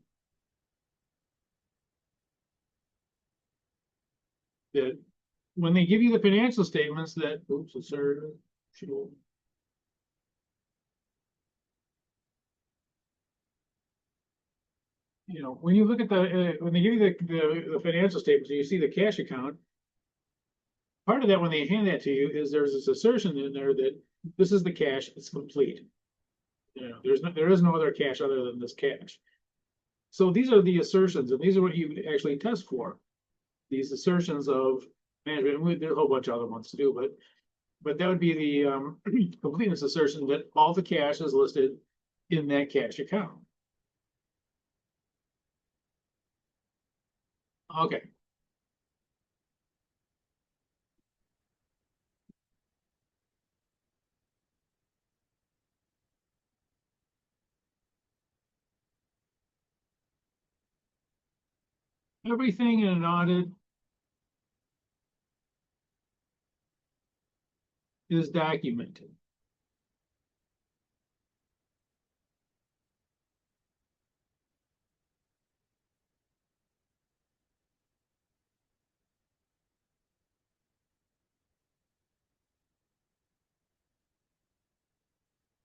That when they give you the financial statements that, oops, assert, should. You know, when you look at when they give you the financial statements, and you see the cash account, part of that when they hand that to you is there's this assertion in there that this is the cash, it's complete. You know, there is no other cash other than this cash. So these are the assertions, and these are what you actually test for. These assertions of management. There's a whole bunch of other ones to do, but that would be the completeness assertion that all the cash is listed in that cash account. Okay. Everything in an audit is documented.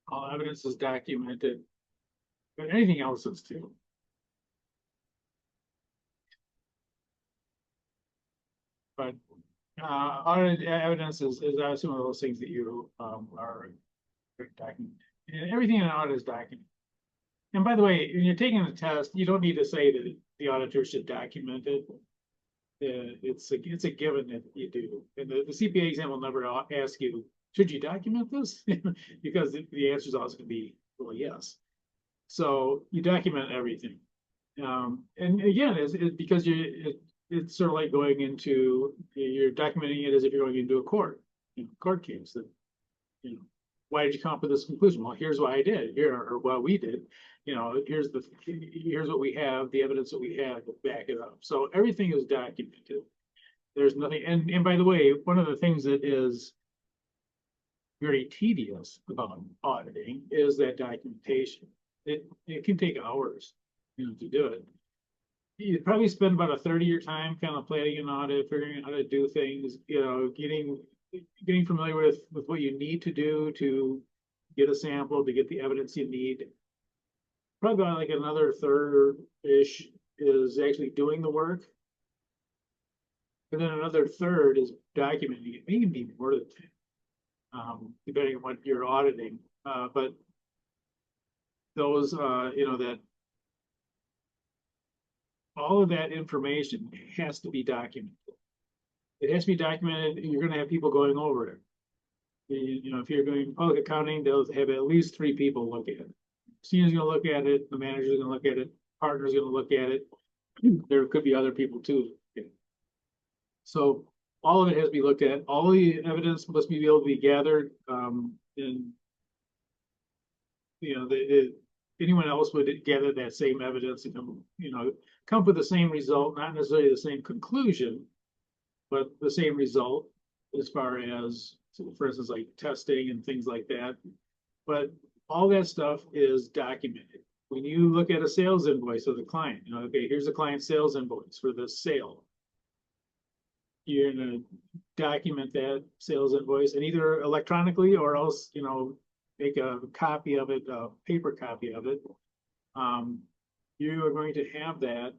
All evidence is documented, but anything else is too. But audited evidence is obviously one of those things that you are documenting. And everything in an audit is documented. And by the way, when you're taking a test, you don't need to say that the auditor should document it. It's a given that you do. And the CPA exam will never ask you, should you document this? Because the answer is always going to be, well, yes. So you document everything. And again, it's because it's sort of like going into, you're documenting it as if you're going into a court case. That, why did you come up with this conclusion? Well, here's why I did, or what we did. Here's what we have, the evidence that we have to back it up. So everything is documented. There's nothing, and by the way, one of the things that is very tedious about auditing is that documentation. It can take hours, to do it. You probably spend about a third of your time kind of planning an audit, figuring out how to do things, getting familiar with what you need to do to get a sample, to get the evidence you need. Probably about like another third-ish is actually doing the work. And then another third is documenting it. It can be more than 10, depending on what you're auditing. But those, that all of that information has to be documented. It has to be documented, and you're going to have people going over it. If you're doing public accounting, they'll have at least 3 people look at it. Senior's going to look at it, the manager's going to look at it, partner's going to look at it. There could be other people too. So all of it has to be looked at. All the evidence must be able to be gathered. Anyone else would gather that same evidence and come up with the same result, not necessarily the same conclusion, but the same result as far as, for instance, like testing and things like that. But all that stuff is documented. When you look at a sales invoice of the client, okay, here's the client sales invoice for this sale. You're going to document that sales invoice, and either electronically or else, make a copy of it, a paper copy of it. You are going to have that,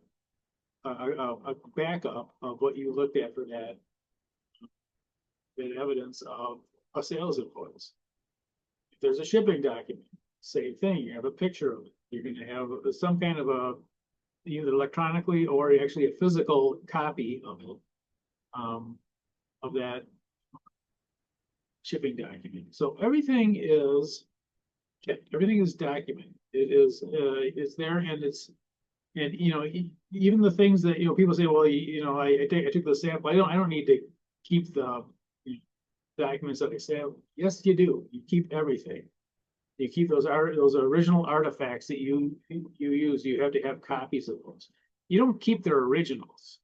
a backup of what you looked at for that evidence of a sales invoice. If there's a shipping document, same thing. You have a picture of it. You're going to have some kind of either electronically or actually a physical copy of it, of that shipping document. So everything is documented. It's there, and even the things that people say, well, I took the sample. I don't need to keep the documents that I sample. Yes, you do. You keep everything. You keep those original artifacts that you use. You have to have copies of those. You don't keep their originals.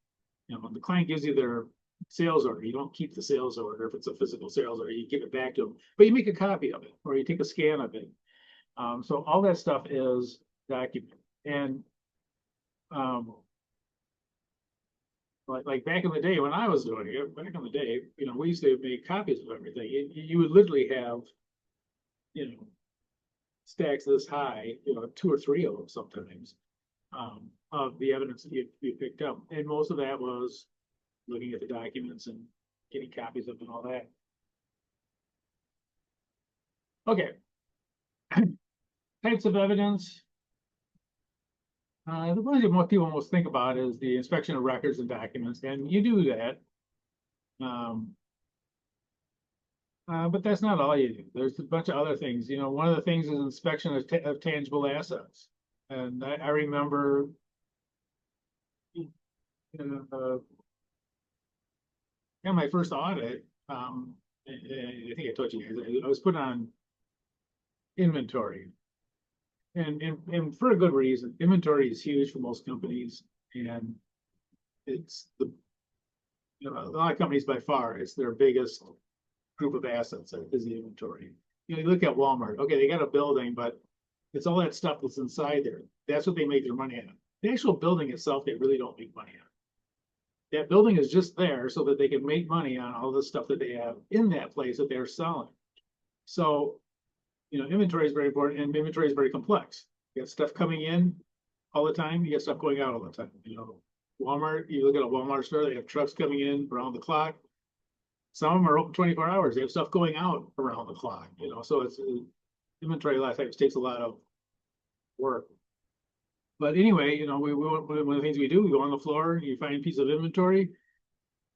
The client gives you their sales order. You don't keep the sales order if it's a physical sales order. You give it back to them, but you make a copy of it, or you take a scan of it. So all that stuff is documented. And like back in the day when I was doing it, we used to make copies of everything. You would literally have, stacks this high, 2 or 3 of them sometimes, of the evidence that you picked up. And most of that was looking at the documents and getting copies of them and all that. Okay. Types of evidence. The one that most people most think about is the inspection of records and documents, and you do that. But that's not all you do. There's a bunch of other things. One of the things is inspection of tangible assets. And I remember my first audit, I think I told you guys, I was put on inventory. And for a good reason. Inventory is huge for most companies, and it's a lot of companies by far, it's their biggest group of assets is the inventory. You look at Walmart, okay, they got a building, but it's all that stuff that's inside there. That's what they make their money on. The actual building itself, they really don't make money on. That building is just there so that they can make money on all the stuff that they have in that place that they're selling. So, inventory is very important, and inventory is very complex. You got stuff coming in all the time, you got stuff going out all the time. Walmart, you look at a Walmart store, they have trucks coming in around the clock. Some of them are open 24 hours. They have stuff going out around the clock, you know, so it's inventory last times takes a lot of work. But anyway, you know, one of the things we do, we go on the floor, you find a piece of inventory,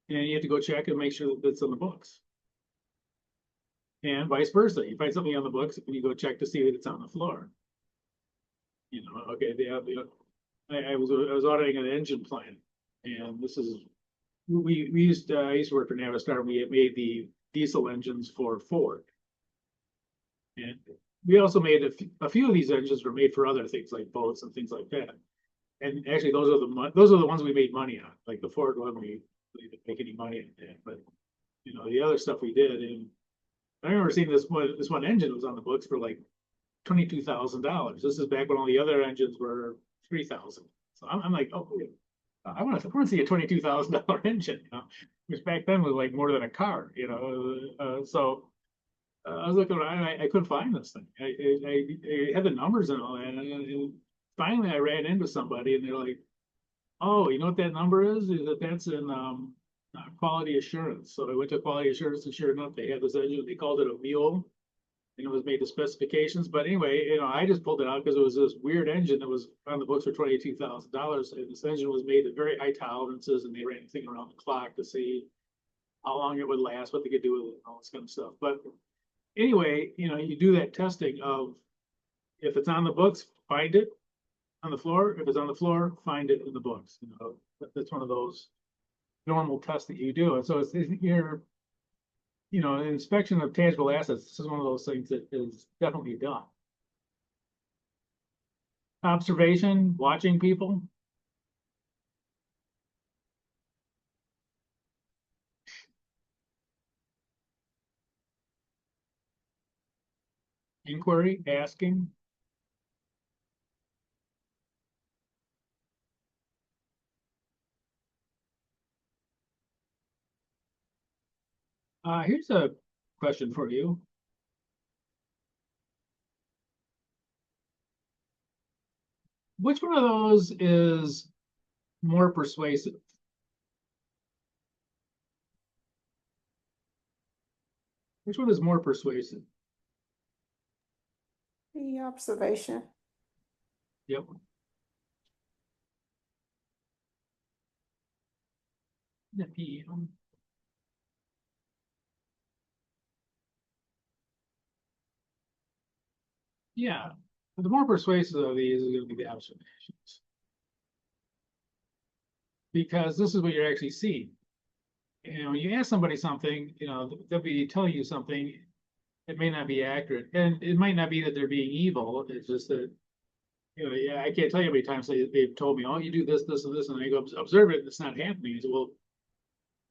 and you have to go check and make sure that it's on the books. And vice versa, you find something on the books and you go check to see that it's on the floor. You know, okay, they have, you know, I was auditing an engine plant, and this is we used I used to work for Navistar, and we had made the diesel engines for Ford, and we also made a few of these engines were made for other things like boats and things like that. And actually, those are the ones we made money on. Like the Ford one, we didn't make any money on that, but you know, the other stuff we did. And I remember seeing this one engine was on the books for like $22,000. This is back when all the other engines were 3,000. So I'm like, oh, I want to see a $22,000 engine, you know, which back then was like more than a car, you know. I was looking around, I couldn't find this thing. I had the numbers and all that, and finally I ran into somebody, and they're like, "Oh, you know what that number is? That's in quality assurance." So I went to quality assurance, and sure enough, they had this engine. They called it a mule, and it was made to specifications. But anyway, you know, I just pulled it out because it was this weird engine that was on the books for $22,000, and this engine was made at very high tolerances, and they ran the thing around the clock to see how long it would last, what they could do with it, and all this kind of stuff. But anyway, you know, you do that testing of if it's on the books, find it on the floor. If it's on the floor, find it in the books. You know, that's one of those normal tests that you do. And so it's your, you know, an inspection of tangible assets. This is one of those things that is definitely done. Observation, watching people. Inquiry, asking. Here's a question for you. Which one of those is more persuasive? Which one is more persuasive? The observation. Yep. The PM. Yeah, the more persuasive of these is going to be the observations. Because this is what you're actually seeing. You know, when you ask somebody something, you know, they'll be telling you something, it may not be accurate. And it might not be that they're being evil. It's just that, you know, yeah, I can't tell you how many times they've told me, oh, you do this, this, and this, and I go observe it, and it's not happening. I say, well,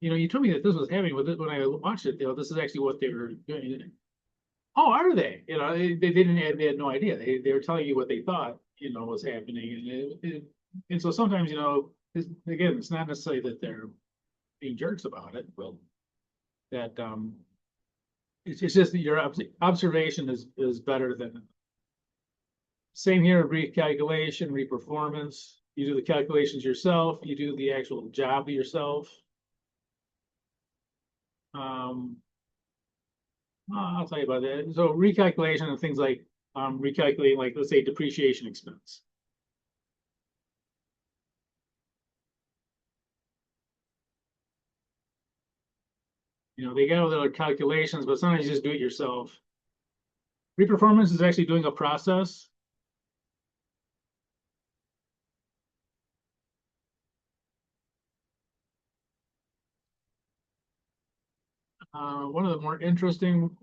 you know, you told me that this was happening with it when I watched it, you know, this is actually what they were doing. Oh, are they? You know, they had no idea. They were telling you what they thought, you know, was happening. And so sometimes, you know, again, it's not necessarily that they're being jerks about it. Well, that it's just that your observation is better than. Same here, recalculation, reperformance. You do the calculations yourself. You do the actual job yourself. I'll tell you about that. So recalculation of things like recalculating, like, let's say, depreciation expense. You know, they got all their calculations, but sometimes you just do it yourself. Reperformance is actually doing a process. One of the more interesting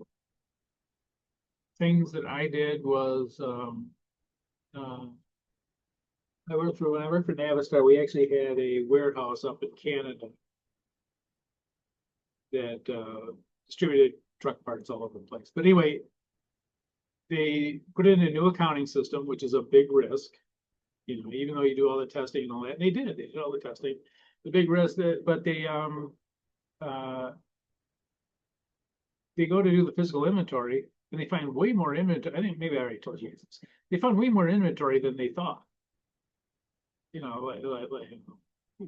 things that I did was when I worked for Navistar, we actually had a warehouse up in Canada that distributed truck parts all over the place. But anyway, they put in a new accounting system, which is a big risk. You know, even though you do all the testing and all that, and they did all the testing. The big risk but they go to do the physical inventory, and they find way more inventory. I think maybe I already told you this. They found way more inventory than they thought. You know,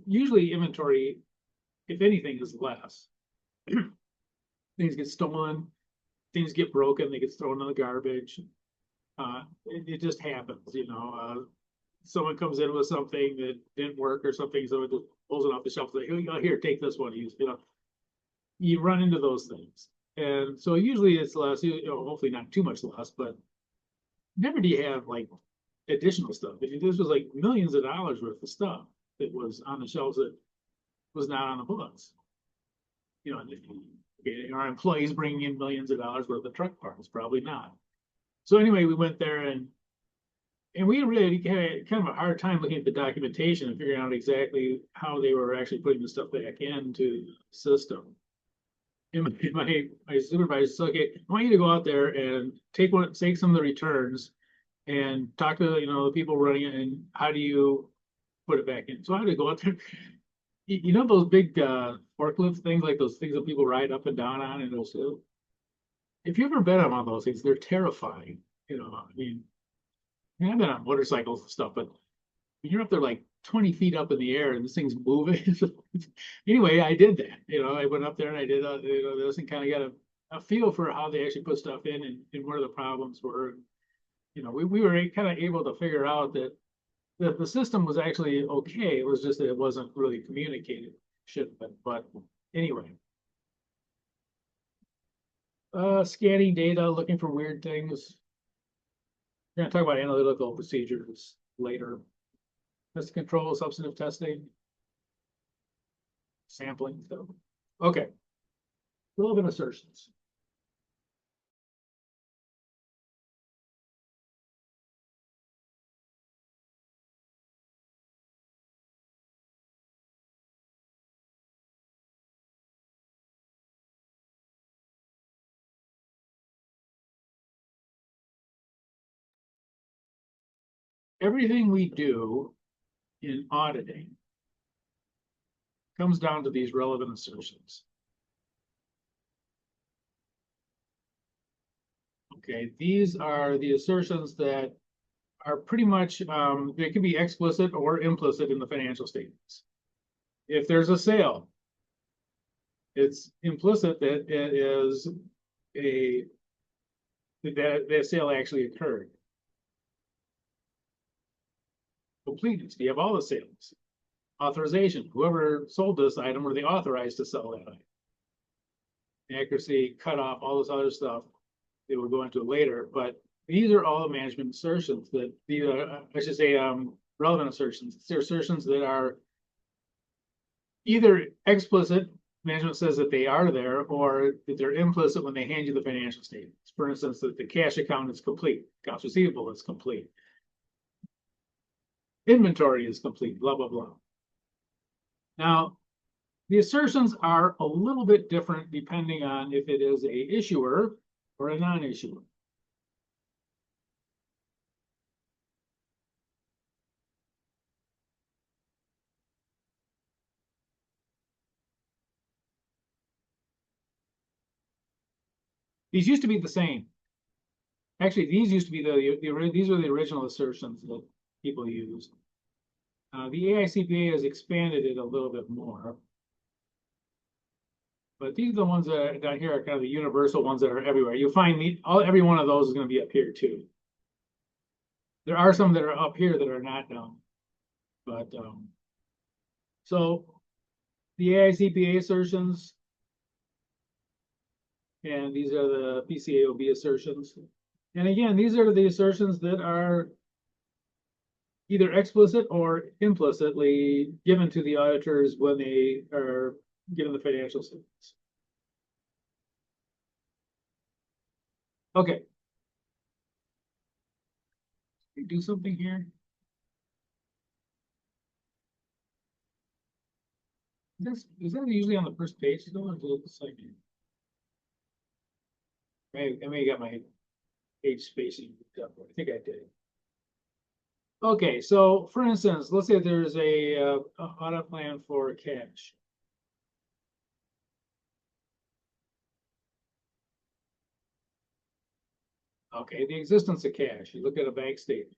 usually inventory, if anything, is less. Things get stolen, things get broken, they get thrown in the garbage. It just happens, you know. Someone comes in with something that didn't work or something, so it just pulls it off the shelf, like, oh, here, take this one. You know, you run into those things. And so usually it's less, you know, hopefully not too much less, but never do you have like additional stuff. I mean, this was like millions of dollars worth of stuff that was on the shelves that was not on the books. You know, our employees bringing in millions of dollars worth of truck parts, probably not. So anyway, we went there and we really had kind of a hard time looking at the documentation and figuring out exactly how they were actually putting the stuff back into the system. And my supervisor said, okay, I want you to go out there and take some of the returns and talk to, you know, the people running it, and how do you put it back in? So I had to go out there. You know those big forklift things, like those things that people ride up and down on, and those. If you've ever been on one of those things, they're terrifying. You know, I mean, I've been on motorcycles and stuff, but you're up there like 20 feet up in the air and this thing's moving. Anyway, I did that. You know, I went up there and I did you know, this, and kind of got a feel for how they actually put stuff in, and where the problems were. You know, we were kind of able to figure out that the system was actually okay. It was just that it wasn't really communicated. Should have been, but anyway. Scanning data, looking for weird things. We're going to talk about analytical procedures later. Test control, substantive testing, sampling stuff. Okay. Relevant assertions. Everything we do in auditing comes down to these relevant assertions. Okay, these are the assertions that are pretty much, they can be explicit or implicit in the financial statements. If there's a sale, it's implicit that it is that sale actually occurred. Completeness, do you have all the sales? Authorization, whoever sold this item, were they authorized to sell that item? Accuracy, cutoff, all this other stuff that we'll go into later, but these are all the management assertions that these are, I should say, relevant assertions. They're assertions that are either explicit, management says that they are there, or that they're implicit when they hand you the financial statements. For instance, that the cash account is complete, accounts receivable is complete, inventory is complete, blah, blah, blah. Now, the assertions are a little bit different depending on if it is a issuer or a non-issuer. These used to be the same. Actually, these used to be these are the original assertions that people used. The AICPA has expanded it a little bit more. But these are the ones that are down here are kind of the universal ones that are everywhere. You'll find every one of those is going to be up here too. There are some that are up here that are not down. But so the AICPA assertions, and these are the PCAOB assertions. And again, these are the assertions that are either explicit or implicitly given to the auditors when they are given the financial statements. Okay. Do something here. Is that usually on the first page? I don't want to look the second. I may have got my page spacing up. I think I did. Okay, so for instance, let's say there's a audit plan for cash. Okay, the existence of cash. You look at a bank statement.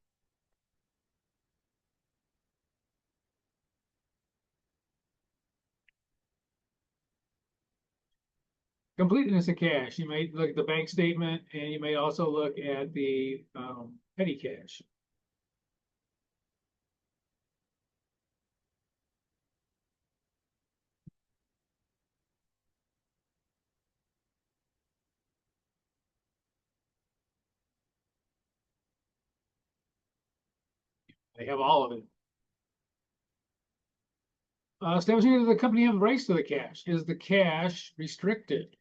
Completeness of cash, you might look at the bank statement and you may also look at the petty cash. They have all of it. Establishing that the company have rights to the cash. Is the cash restricted?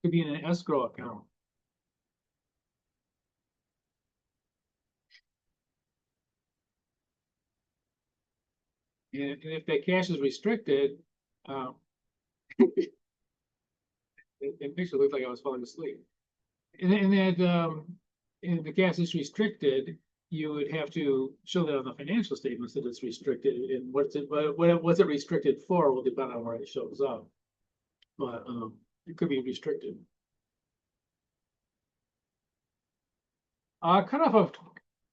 Could be in an escrow account. And if that cash is restricted, it makes it look like I was falling asleep. And if the cash is restricted, you would have to show that on the financial statements that it's restricted. And what's it restricted for will depend on where it shows up. But it could be restricted. Cutoff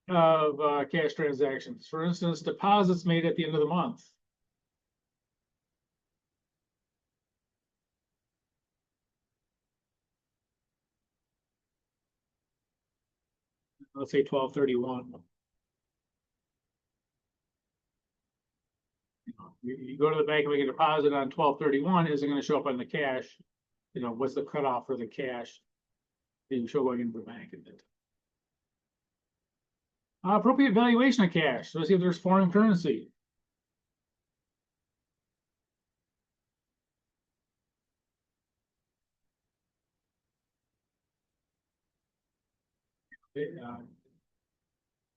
of cash transactions. For instance, deposits made at the end of the month. Let's say 12/31. You go to the bank and make a deposit on 12/31. Is it going to show up on the cash? What's the cutoff for the cash? You show going into the bank. Appropriate valuation of cash. So let's see if there's foreign currency.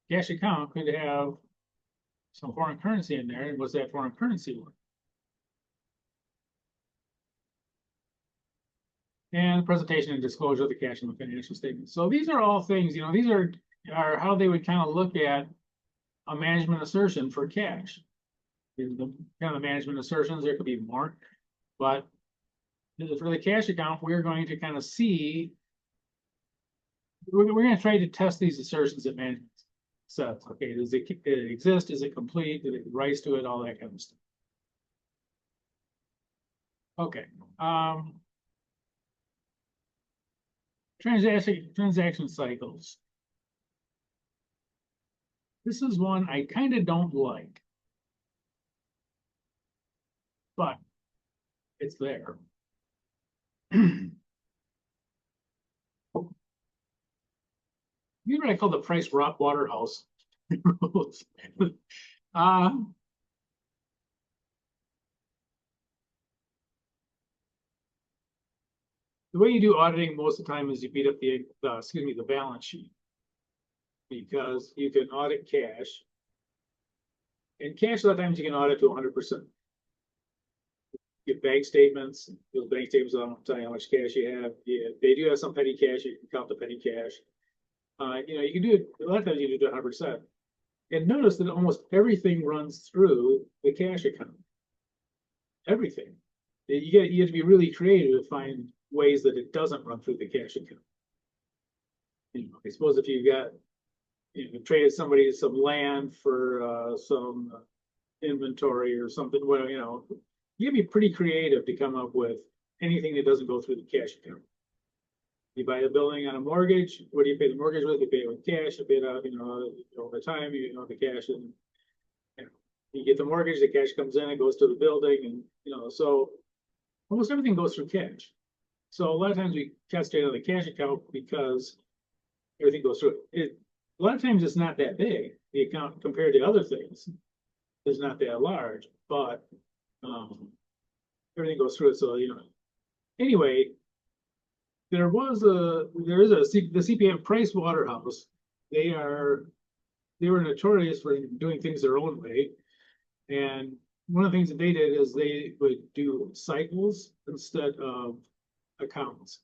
Cash account could have some foreign currency in there. And what's that foreign currency worth? And presentation and disclosure of the cash in the financial statement. So these are all things, these are how they would kind of look at a management assertion for cash. The kind of management assertions, there could be more, but for the cash account, we're going to kind of see, we're going to try to test these assertions that management says. Okay, does it exist? Is it complete? Did it rise to it? All that kind of stuff. Okay. Transaction cycles. This is one I kind of don't like, but it's there. Here's what I call the price Waterhouse rules. The way you do auditing most of the time is you beat up the balance sheet, because you can audit cash, and cash a lot of times you can audit to 100%. Get bank statements. Those bank statements don't tell you how much cash you have. Yeah, they do have some petty cash. You can count the petty cash. You can do it a lot of times. You do it 100%. And notice that almost everything runs through the cash account. Everything. You have to be really creative to find ways that it doesn't run through the cash account. I suppose if you got, traded somebody some land for some inventory or something, well, you'd be pretty creative to come up with anything that doesn't go through the cash account. You buy a building on a mortgage. What do you pay the mortgage with? You pay it with cash. You pay it out, over time. The cash, and you get the mortgage. The cash comes in. It goes to the building, and so almost everything goes through cash. So a lot of times we test it on the cash account because everything goes through it. A lot of times it's not that big. The account compared to other things is not that large, but everything goes through it. So anyway, there is the CPM Price Waterhouse. They were notorious for doing things their own way, and one of the things that they did is they would do cycles instead of accounts.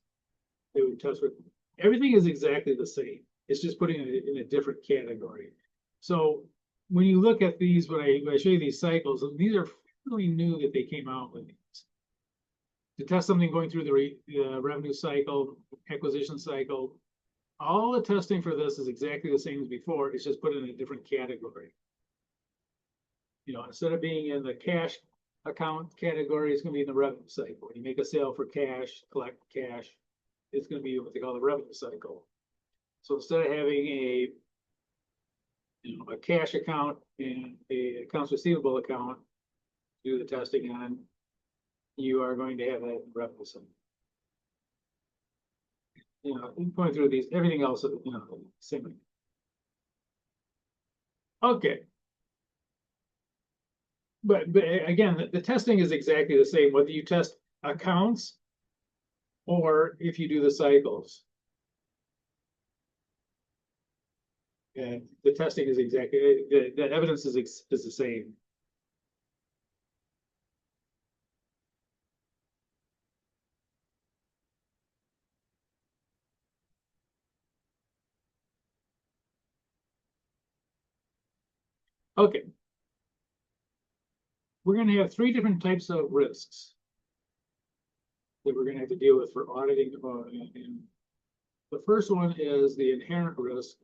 They would test for everything is exactly the same. It's just putting it in a different category. So when you look at these, when I show you these cycles, and these are fairly new that they came out with these. To test something going through the revenue cycle, acquisition cycle, All the testing for this is exactly the same as before, it's just put in a different category. You know, instead of being in the cash account category, it's gonna be in the revenue cycle. When you make a sale for cash, collect cash, it's gonna be what they call the revenue cycle. So instead of having a cash account and a accounts receivable account, do the testing on, you are going to have that in revenue cycle. You know, going through these, everything else, same. Okay. But again, the testing is exactly the same, whether you test accounts or if you do the cycles. And the testing is exactly, the evidence is the same. Okay. We're going to have three different types of risks that we're going to have to deal with for auditing. And the first one is the inherent risk.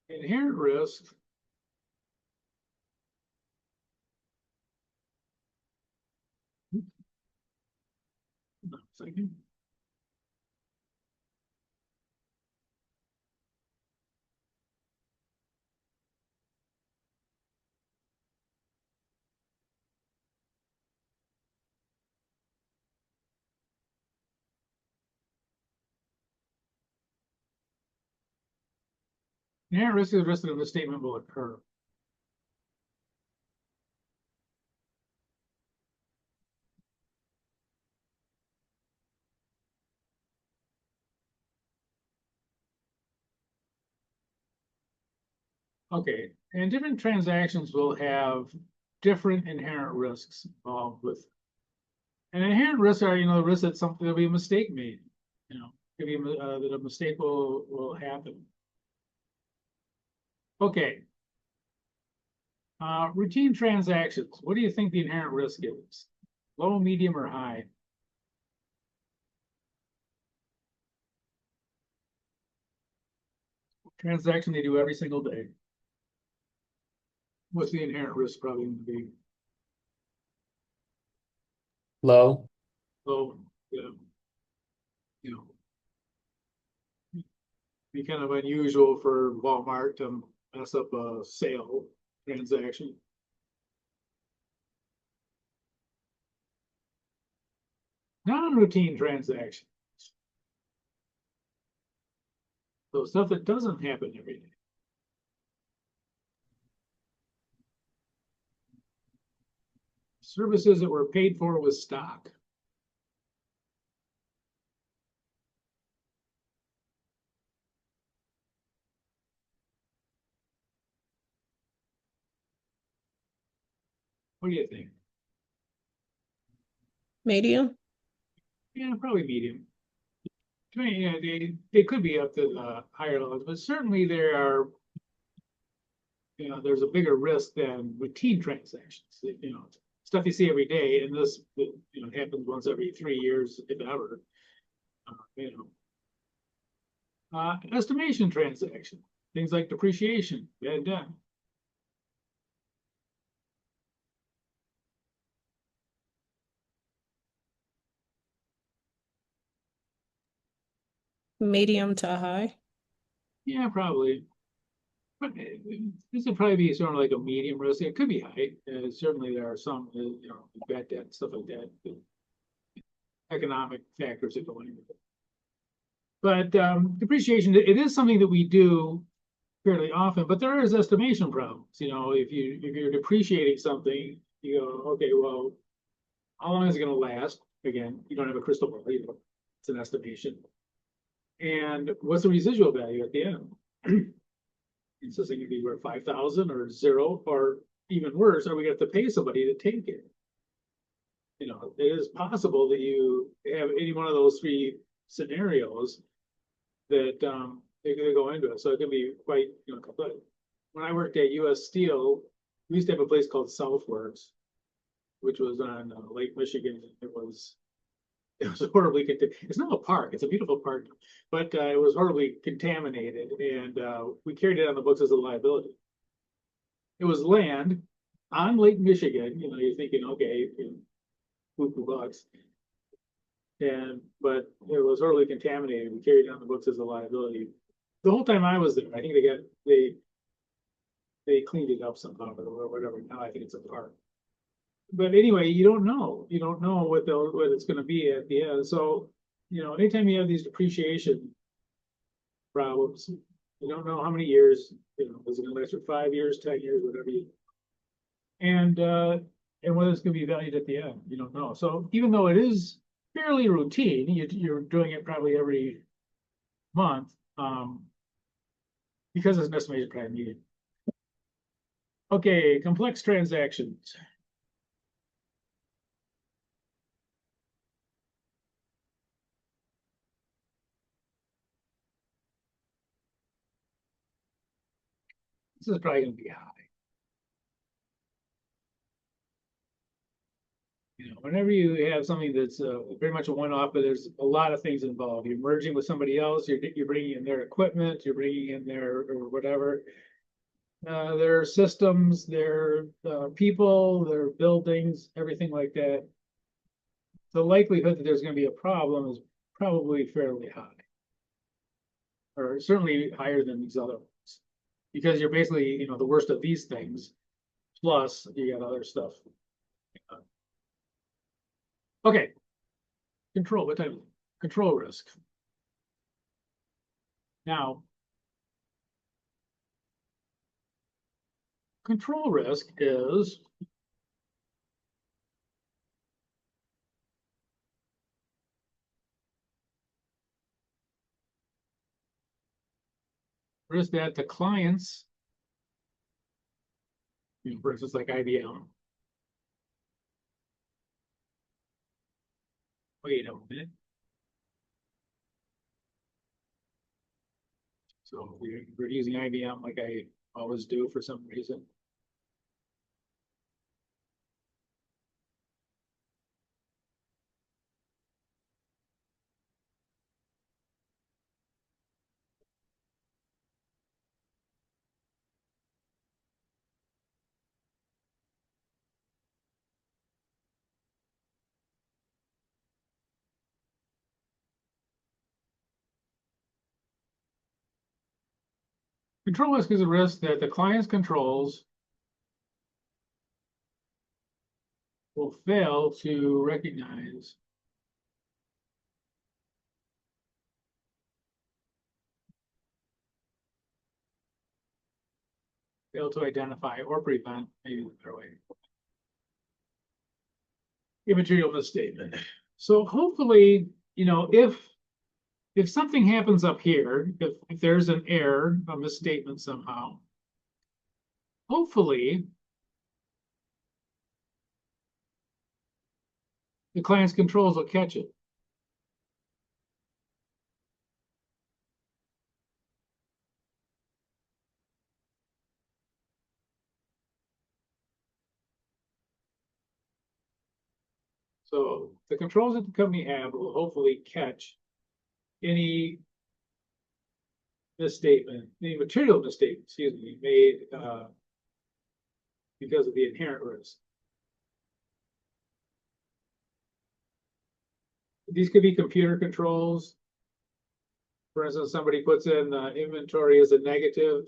Inherent risk second. Inherent risk is the risk that a misstatement will occur. Okay, and different transactions will have different inherent risks involved with. And inherent risks are, the risk that something there'll be a mistake made. Could be that a mistake will happen. Okay. Routine transactions. What do you think the inherent risk is? Low, medium, or high? Transaction they do every single day. What's the inherent risk probably going to be? Low. Low, yeah. Be kind of unusual for Walmart to mess up a sale transaction. Non-routine transactions. So stuff that doesn't happen every day. Services that were paid for with stock. What do you think? Medium? Yeah, probably medium. Yeah, they could be up to higher levels, but certainly there are, there's a bigger risk than routine transactions. Stuff you see every day, and this, happens once every 3 years, if ever. Estimation transaction, things like depreciation, bad debt. Medium to high? Yeah, probably. But this would probably be sort of like a medium risk. It could be high. Certainly there are some, bad debt, stuff like that. Economic factors that go into it. But depreciation, it is something that we do fairly often, but there is estimation problems. If you're depreciating something, you go, okay, well, how long is it going to last? Again, you don't have a crystal ball, it's an estimation. And what's the residual value at the end? It's just going to be worth 5,000 or 0, or even worse, are we going to have to pay somebody to take it? It is possible that you have any one of those three scenarios that they're going to go into it. So it can be quite, but when I worked at US Steel, we used to have a place called Southworks, which was on Lake Michigan. It was horribly, it's not a park, it's a beautiful park, but it was horribly contaminated, and we carried it on the books as a liability. It was land on Lake Michigan, you know, you're thinking, okay, you know, foo bucks. But it was horribly contaminated. We carried it on the books as a liability. The whole time I was there, I think they cleaned it up somehow or whatever. Now I think it's a park. But anyway, you don't know. You don't know what it's going to be at the end. So, you know, anytime you have these depreciation problems, you don't know how many years, you know, is it going to last for 5 years, 10 years, whatever you, and whether it's going to be valued at the end, you don't know. So even though it is fairly routine, you're doing it probably every month, because it's an estimated prime median. Okay, complex transactions. This is probably going to be high. You know, whenever you have something that's very much a one-off, but there's a lot of things involved. You're merging with somebody else. You're bringing in their equipment. You're bringing in their or whatever. Their systems, their people, their buildings, everything like that. The likelihood that there's going to be a problem is probably fairly high, or certainly higher than these other ones, because you're basically, you know, the worst of these things, plus you got other stuff. Okay, control. What type of control risk? Now, control risk is risk that the clients, you know, for instance, like IBM. Wait a minute. So we're using IBM like I always do for some reason. Control risk is a risk that the client's controls will fail to recognize fail to identify or prevent, maybe the better way, immaterial misstatement. So hopefully, you know, if something happens up here, if there's an error, a misstatement somehow, hopefully the client's controls will catch it. So the controls that the company have will hopefully catch any misstatement, any material misstatement, excuse me, made because of the inherent risk. These could be computer controls. For instance, somebody puts in inventory as a negative.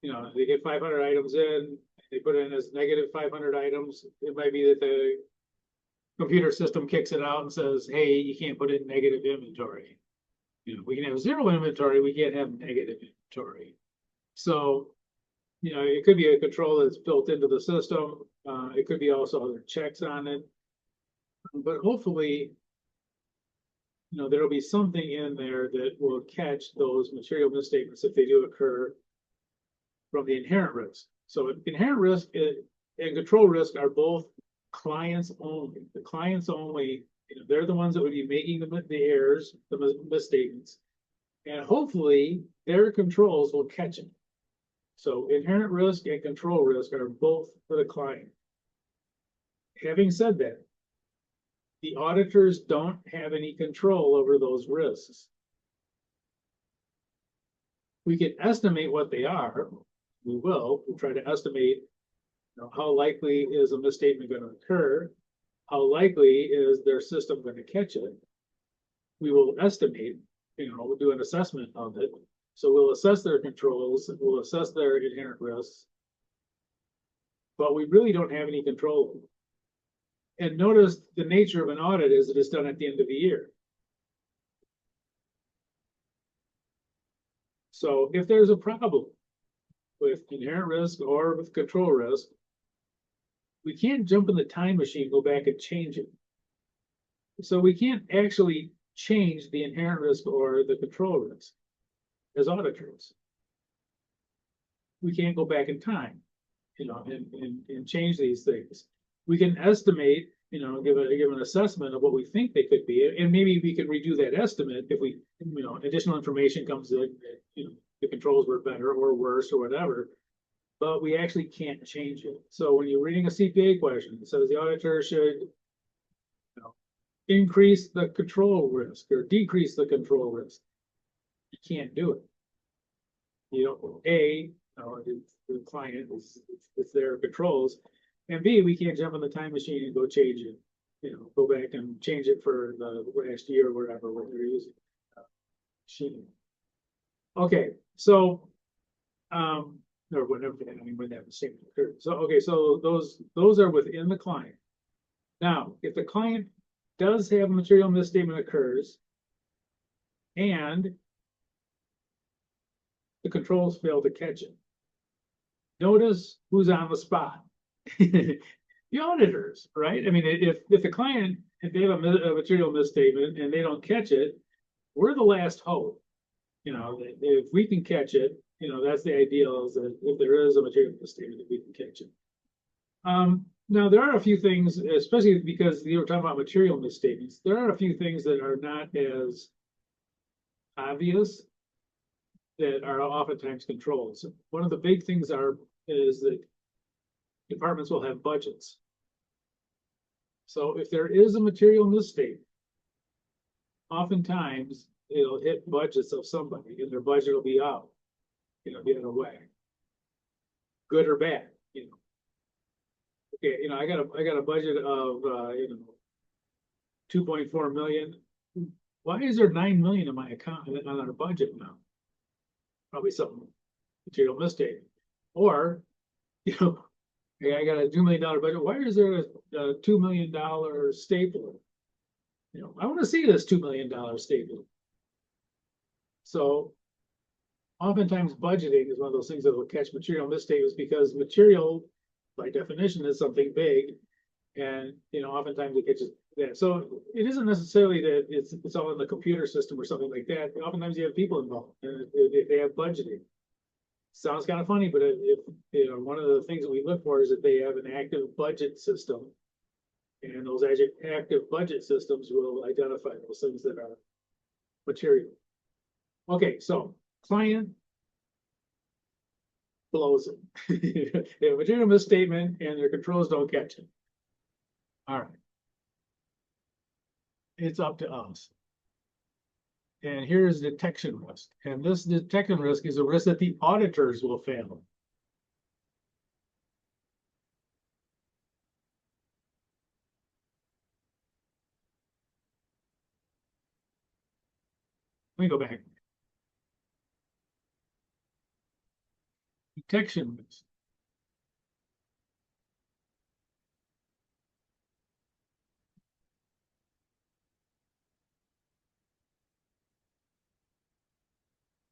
You know, they get 500 items in, they put it in as negative 500 items. It might be that the computer system kicks it out and says, hey, you can't put in negative inventory. You know, we can have zero inventory, we can't have negative inventory. So, you know, it could be a control that's built into the system. It could be also other checks on it. But hopefully, you know, there'll be something in there that will catch those material misstatements if they do occur from the inherent risk. So inherent risk and control risk are both clients only. The clients only, you know, they're the ones that would be making the errors, the misstatements, and hopefully their controls will catch it. So inherent risk and control risk are both for the client. Having said that, the auditors don't have any control over those risks. We can estimate what they are. We'll try to estimate, how likely is a misstatement going to occur? How likely is their system going to catch it? We will estimate, we'll do an assessment of it. So we'll assess their controls, we'll assess their inherent risks, but we really don't have any control over it. And notice the nature of an audit is it is done at the end of the year. So if there's a problem with inherent risk or with control risk, we can't jump in the time machine, go back and change it. So we can't actually change the inherent risk or the control risk as auditors. We can't go back in time, and change these things. We can estimate, give an assessment of what we think they could be, and maybe we can redo that estimate if we, additional information comes in, the controls were better or worse or whatever, but we actually can't change it. So when you're reading a CPA question, it says the auditor should, increase the control risk or decrease the control risk. You can't do it. The client it's their controls, and B, we can't jump in the time machine and go change it. Go back and change it for the last year or whatever what they're using. Machine. Okay, so or whenever when that mistake occurred. So okay, so those are within the client. Now, if the client does have a material misstatement occurs, and the controls fail to catch it, notice who's on the spot. The auditors, right? I mean, if the client, if they have a material misstatement and they don't catch it, we're the last hope. If we can catch it, that's the ideal, is that if there is a material misstatement, that we can catch it. Now, there are a few things, especially because you were talking about material misstatements, there are a few things that are not as obvious that are oftentimes controlled. So one of the big things is that departments will have budgets. So if there is a material misstatement, oftentimes it'll hit budgets of somebody, and their budget will be out, be out of whack, good or bad. Okay, I got a budget of 2.4 million. Why is there 9 million in my account on our budget now? Probably something material mistake. Or, I got a $2 million budget. Why is there a $2 million stapler? I want to see this $2 million stapler. So oftentimes budgeting is one of those things that will catch material mistakes, because material by definition is something big, and oftentimes it catches that. So it isn't necessarily that it's all in the computer system or something like that. Oftentimes you have people involved, and if they have budgeting. Sounds kind of funny, but if one of the things that we look for is that they have an active budget system, and those active budget systems will identify those things that are material. Okay, so client blows it. They have a material misstatement and their controls don't catch it. All right. It's up to us. And here's detection risk. And this detection risk is a risk that the auditors will fail. Let me go back. Detection risk.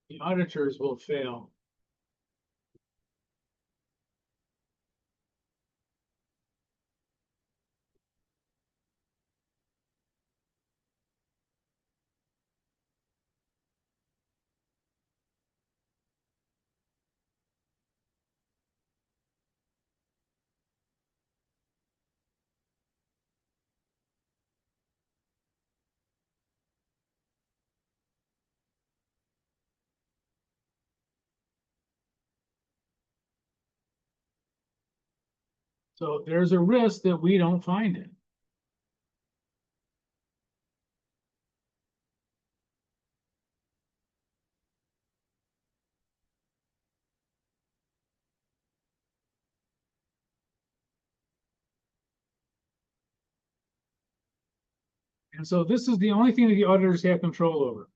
The auditors will fail. So there's a risk that we don't find it. And so this is the only thing that the auditors have control over.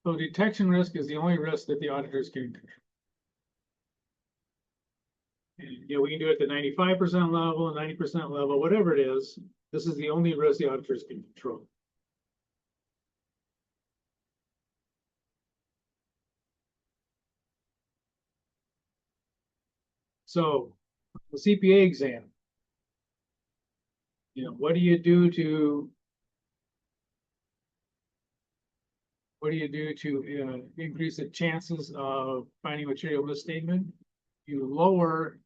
So detection risk is the only risk that the auditors can control. And, we can do it at the 95% level, 90% level, whatever it is. This is the only risk the auditors can control. So the CPA exam, what do you do to increase the chances of finding material misstatement? You lower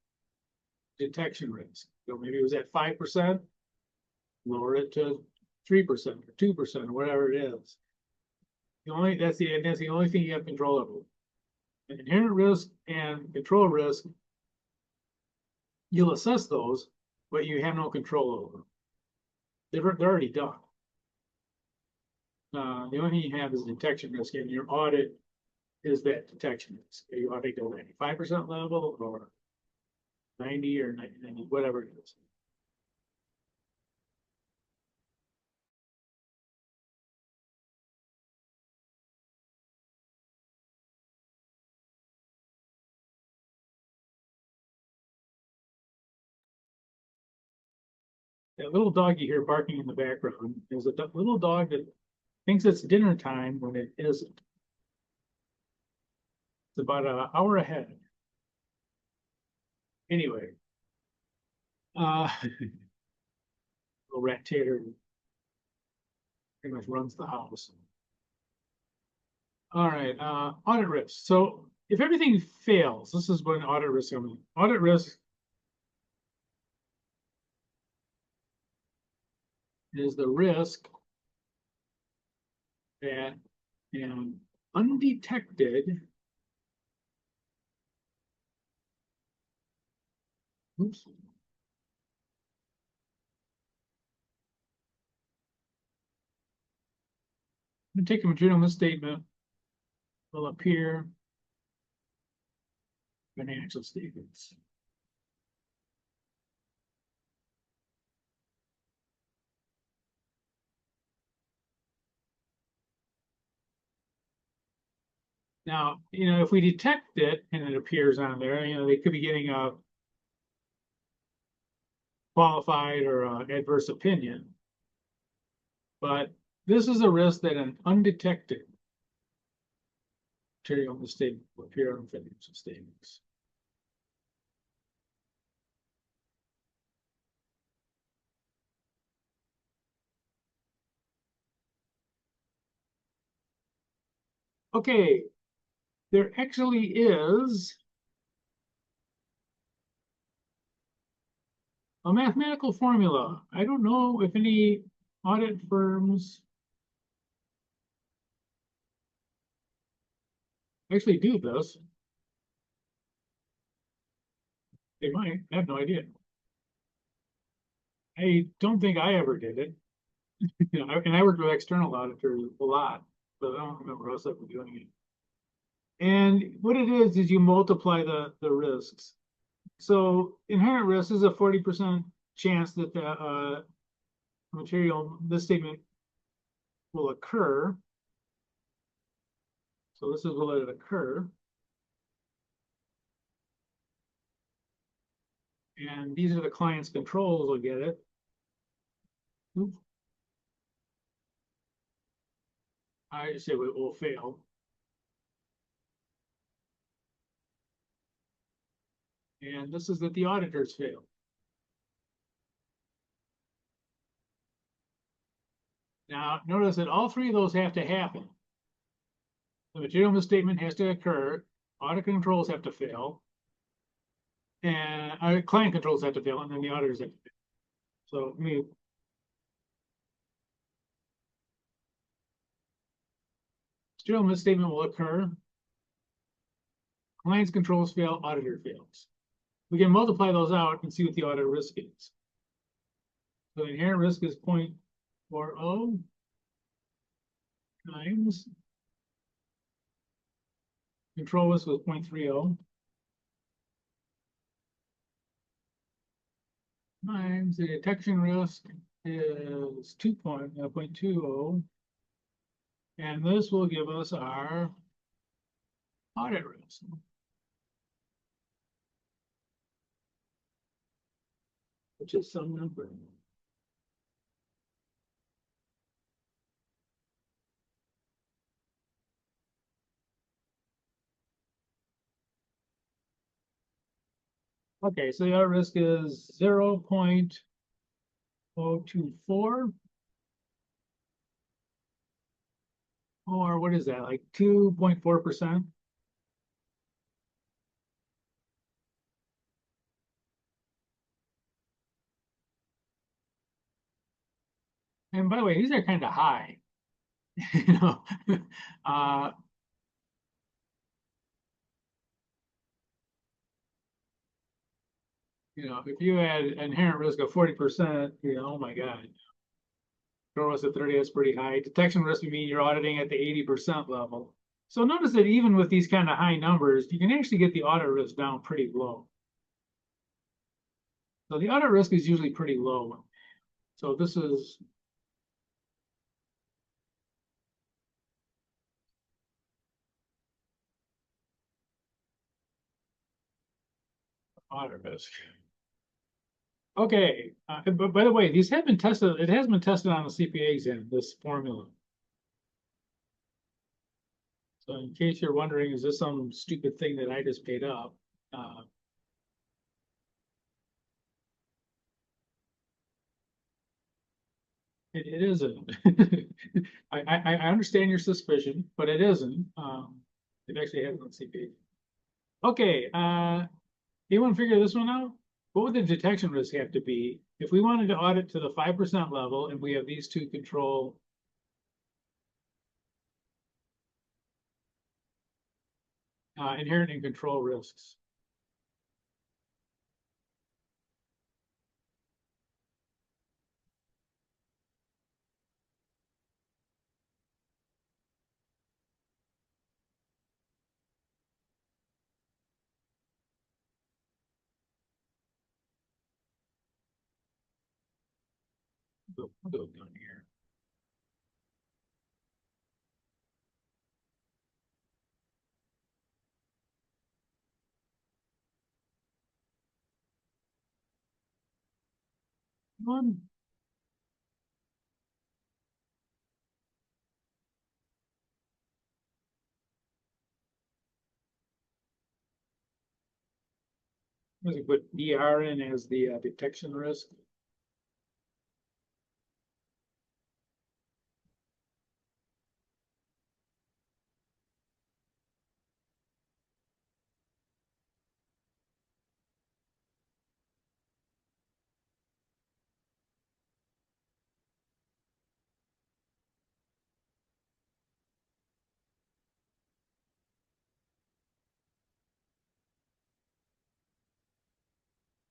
detection risk. So maybe it was at 5%, lower it to 3% or 2% or whatever it is. That's the only thing you have control over. Inherent risk and control risk, you'll assess those, but you have no control over them. They're already done. The only thing you have is detection risk, and your audit is that detection risk. You audit go 95% level or 90 or 90, whatever it is. That little dog you hear barking in the background is a little dog that thinks it's dinner time when it isn't. It's about an hour ahead. Anyway, little rat tater pretty much runs the house. All right, audit risk. So if everything fails, this is when audit risk comes in. Audit risk is the risk that an undetected, oops, I'm going to take a material misstatement will appear financial statements. Now, if we detect it and it appears on there, they could be getting a qualified or adverse opinion. But this is a risk that an undetected material misstatement will appear on financial statements. Okay, there actually is a mathematical formula. I don't know if any audit firms actually do this. They might, I have no idea. I don't think I ever did it. And I worked with external auditors a lot, but I don't remember us ever doing it. And what it is you multiply the risks. So inherent risk is a 40% chance that the material misstatement will occur. So this is will it occur. And these are the client's controls will get it. Oops. I say it will fail. And this is that the auditors fail. Now, notice that all three of those have to happen. The material misstatement has to occur, audit controls have to fail, and our client controls have to fail, and then the auditors have to fail. So, I mean, material misstatement will occur. Client's controls fail, auditor fails. We can multiply those out and see what the audit risk is. So the inherent risk is 0.40 times control risk was 0.30 times the detection risk is 0.20, and this will give us our audit risk. Which is some number. Okay, so the audit risk is 0.024. Or what is that, like 2.4%? And by the way, these are kind of high. You know, uh, if you had inherent risk of 40%, oh my God. Control risk at 30, that's pretty high. Detection risk would mean you're auditing at the 80% level. So notice that even with these kind of high numbers, you can actually get the audit risk down pretty low. So the audit risk is usually pretty low. So this is audit risk. Okay, but by the way, these have been tested. It has been tested on the CPA exam, this formula. So in case you're wondering, is this some stupid thing that I just made up? It isn't. I understand your suspicion, but it isn't. It actually has on CPA. Okay, you want to figure this one out? What would the detection risk have to be if we wanted to audit to the 5% level and we have these two control inherent and control risks? Go down here. One. Let's put DR in as the detection risk.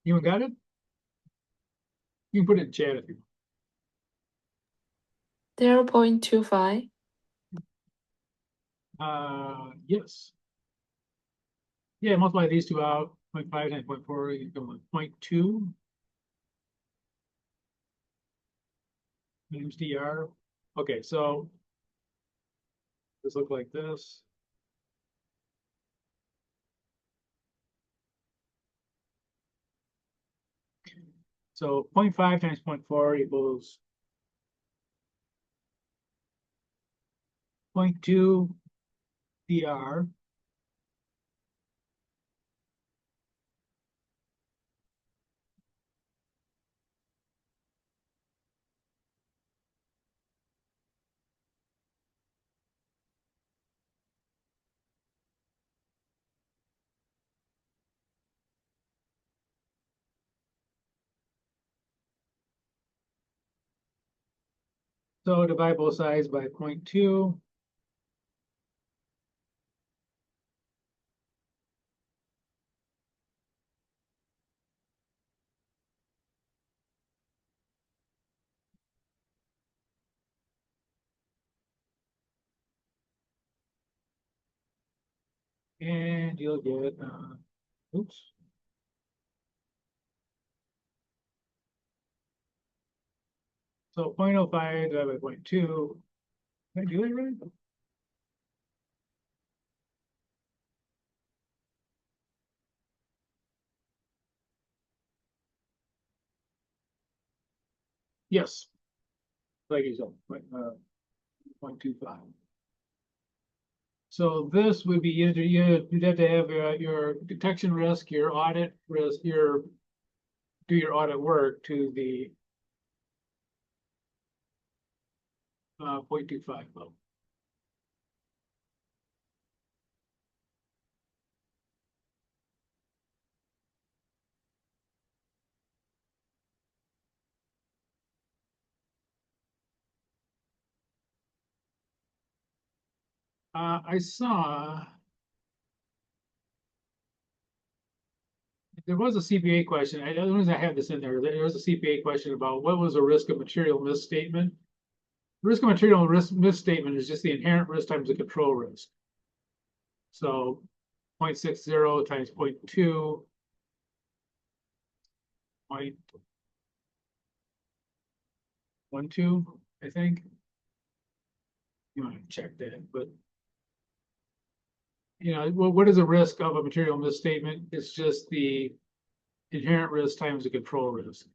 You got it? You can put it in chat if you 0.25. yes. Yeah, multiply these two out, 0.5 times 0.4, you go with 0.2 times DR. Okay, so this look like this. So 0.5 times 0.4 equals 0.2 DR. So divide both sides by 0.2. And you'll get, oops. So 0.05 divided by 0.2. Did I do that right? Yes. Like you said, 0.25. So this would be either you'd have to have your detection risk, your audit risk, do your audit work to the 0.25 level. I saw there was a CPA question. I don't know if I have this in there. There was a CPA question about what was a risk of material misstatement. Risk of material risk misstatement is just the inherent risk times the control risk. So 0.60 times 0.2, 0.12, I think. You want to check that, but what is the risk of a material misstatement? It's just the inherent risk times the control risk.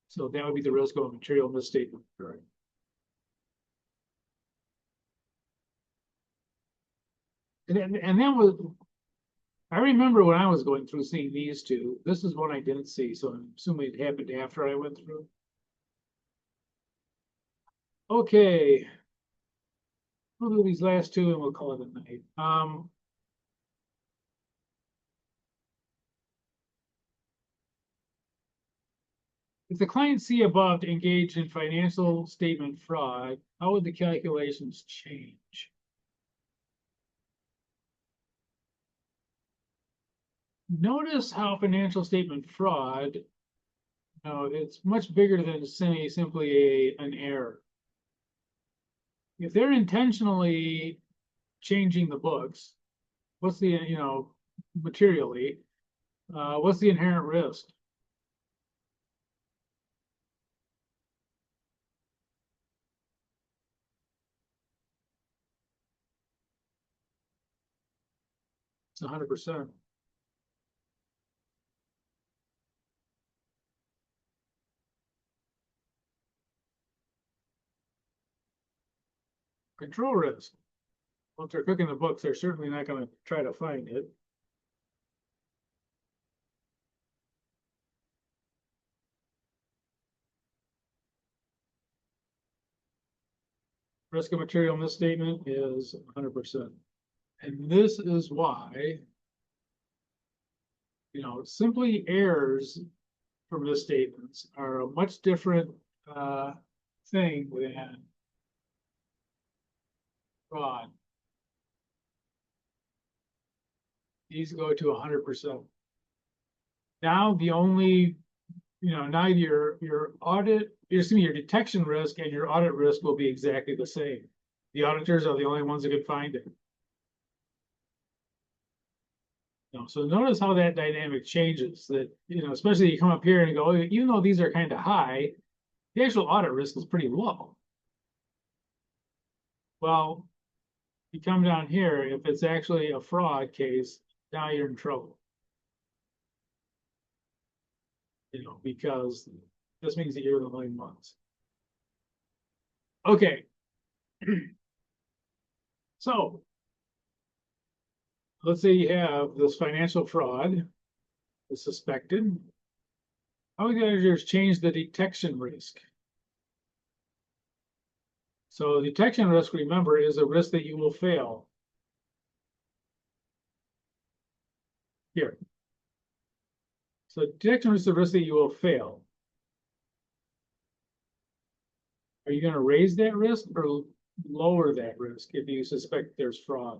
So that would be the risk of a material misstatement. Right. And that was, I remember when I was going through seeing these two, this is one I didn't see, so I'm assuming it happened after I went through. Okay. We'll do these last two and we'll call it a night. If the client C above engaged in financial statement fraud, how would the calculations change? Notice how financial statement fraud, it's much bigger than simply an error. If they're intentionally changing the books, what's the, materially, what's the inherent risk? It's 100%. Control risk. Once they're cooking the books, they're certainly not going to try to find it. Risk of material misstatement is 100%. And this is why, simply errors for misstatements are a much different thing than fraud. These go to 100%. Now the only, now your audit, your detection risk and your audit risk will be exactly the same. The auditors are the only ones that can find it. So notice how that dynamic changes. That especially you come up here and go, even though these are kind of high, the actual audit risk is pretty low. Well, you come down here, if it's actually a fraud case, now you're in trouble. Because this means that you're the only ones. Okay. So let's say you have this financial fraud is suspected. All we gotta do is change the detection risk. So detection risk, remember, is a risk that you will fail. Here. So detection risk is a risk that you will fail. Are you gonna raise that risk or lower that risk if you suspect there's fraud?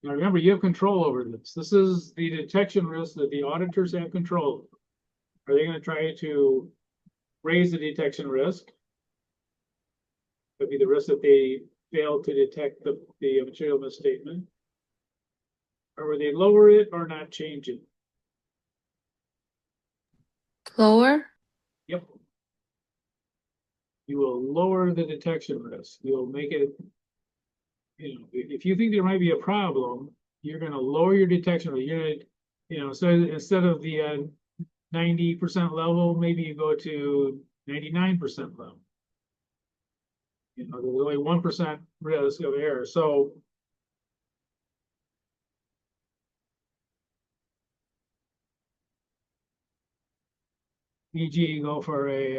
Now, remember, you have control over this. This is the detection risk that the auditors have control over. Are they gonna try to raise the detection risk? Could be the risk that they fail to detect the material misstatement. Or will they lower it or not change it? Lower? Yep. You will lower the detection risk. You'll make it, you know, if you think there might be a problem, you're gonna lower your detection rate. You're gonna, you know, so instead of the 90% level, maybe you go to 99% level. You know, there's only 1% risk of error. So e.g., go for a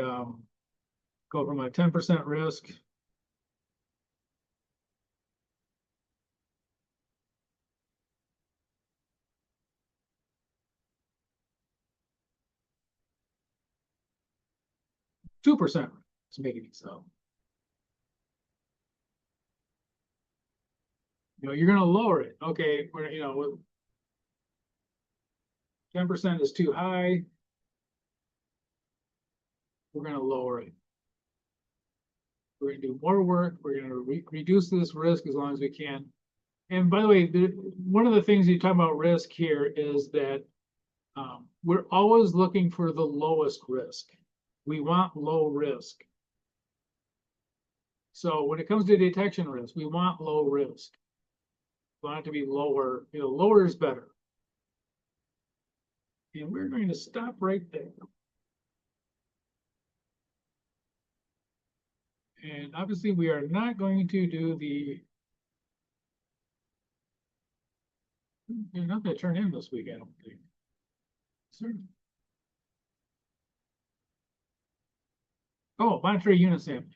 go from a 10% risk to 2% to make it so. You know, you're gonna lower it. Okay, we're, you know, 10% is too high. We're gonna lower it. We're gonna do more work. We're gonna reduce this risk as long as we can. And by the way, one of the things you talk about risk here is that we're always looking for the lowest risk. We want low risk. So when it comes to detection risk, we want low risk. We want it to be lower. You know, lower is better. And we're going to stop right there. And obviously we are not going to do the, you're not going to turn in this week, I don't think. Sir. Oh, monetary unit sampling.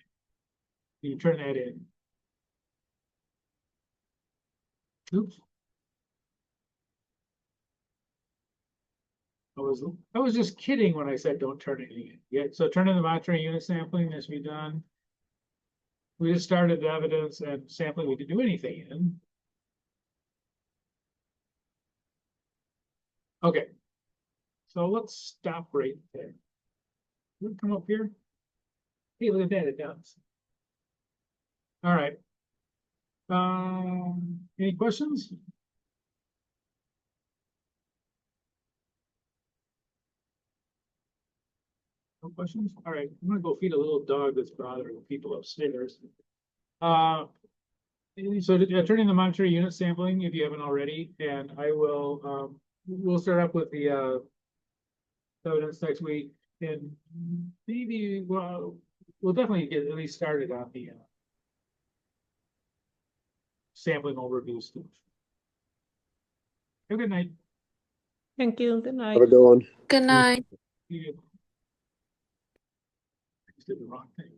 You turn that in. Oops. I was just kidding when I said don't turn it in. Yeah, so turn in the monetary unit sampling, this be done. We just started the evidence and sampling we didn't do anything in. Okay. So let's stop right there. Would it come up here? Hey, look at that, it does. All right. Any questions? No questions? All right, I'm gonna go feed a little dog that's bothering people upstairs. So turn in the monetary unit sampling if you haven't already, and I will, we'll start up with the evidence next week, and maybe, well, we'll definitely get at least started on the sampling overview stuff. Have a good night. Thank you. Good night. Have a good one. Good night. You did the wrong thing.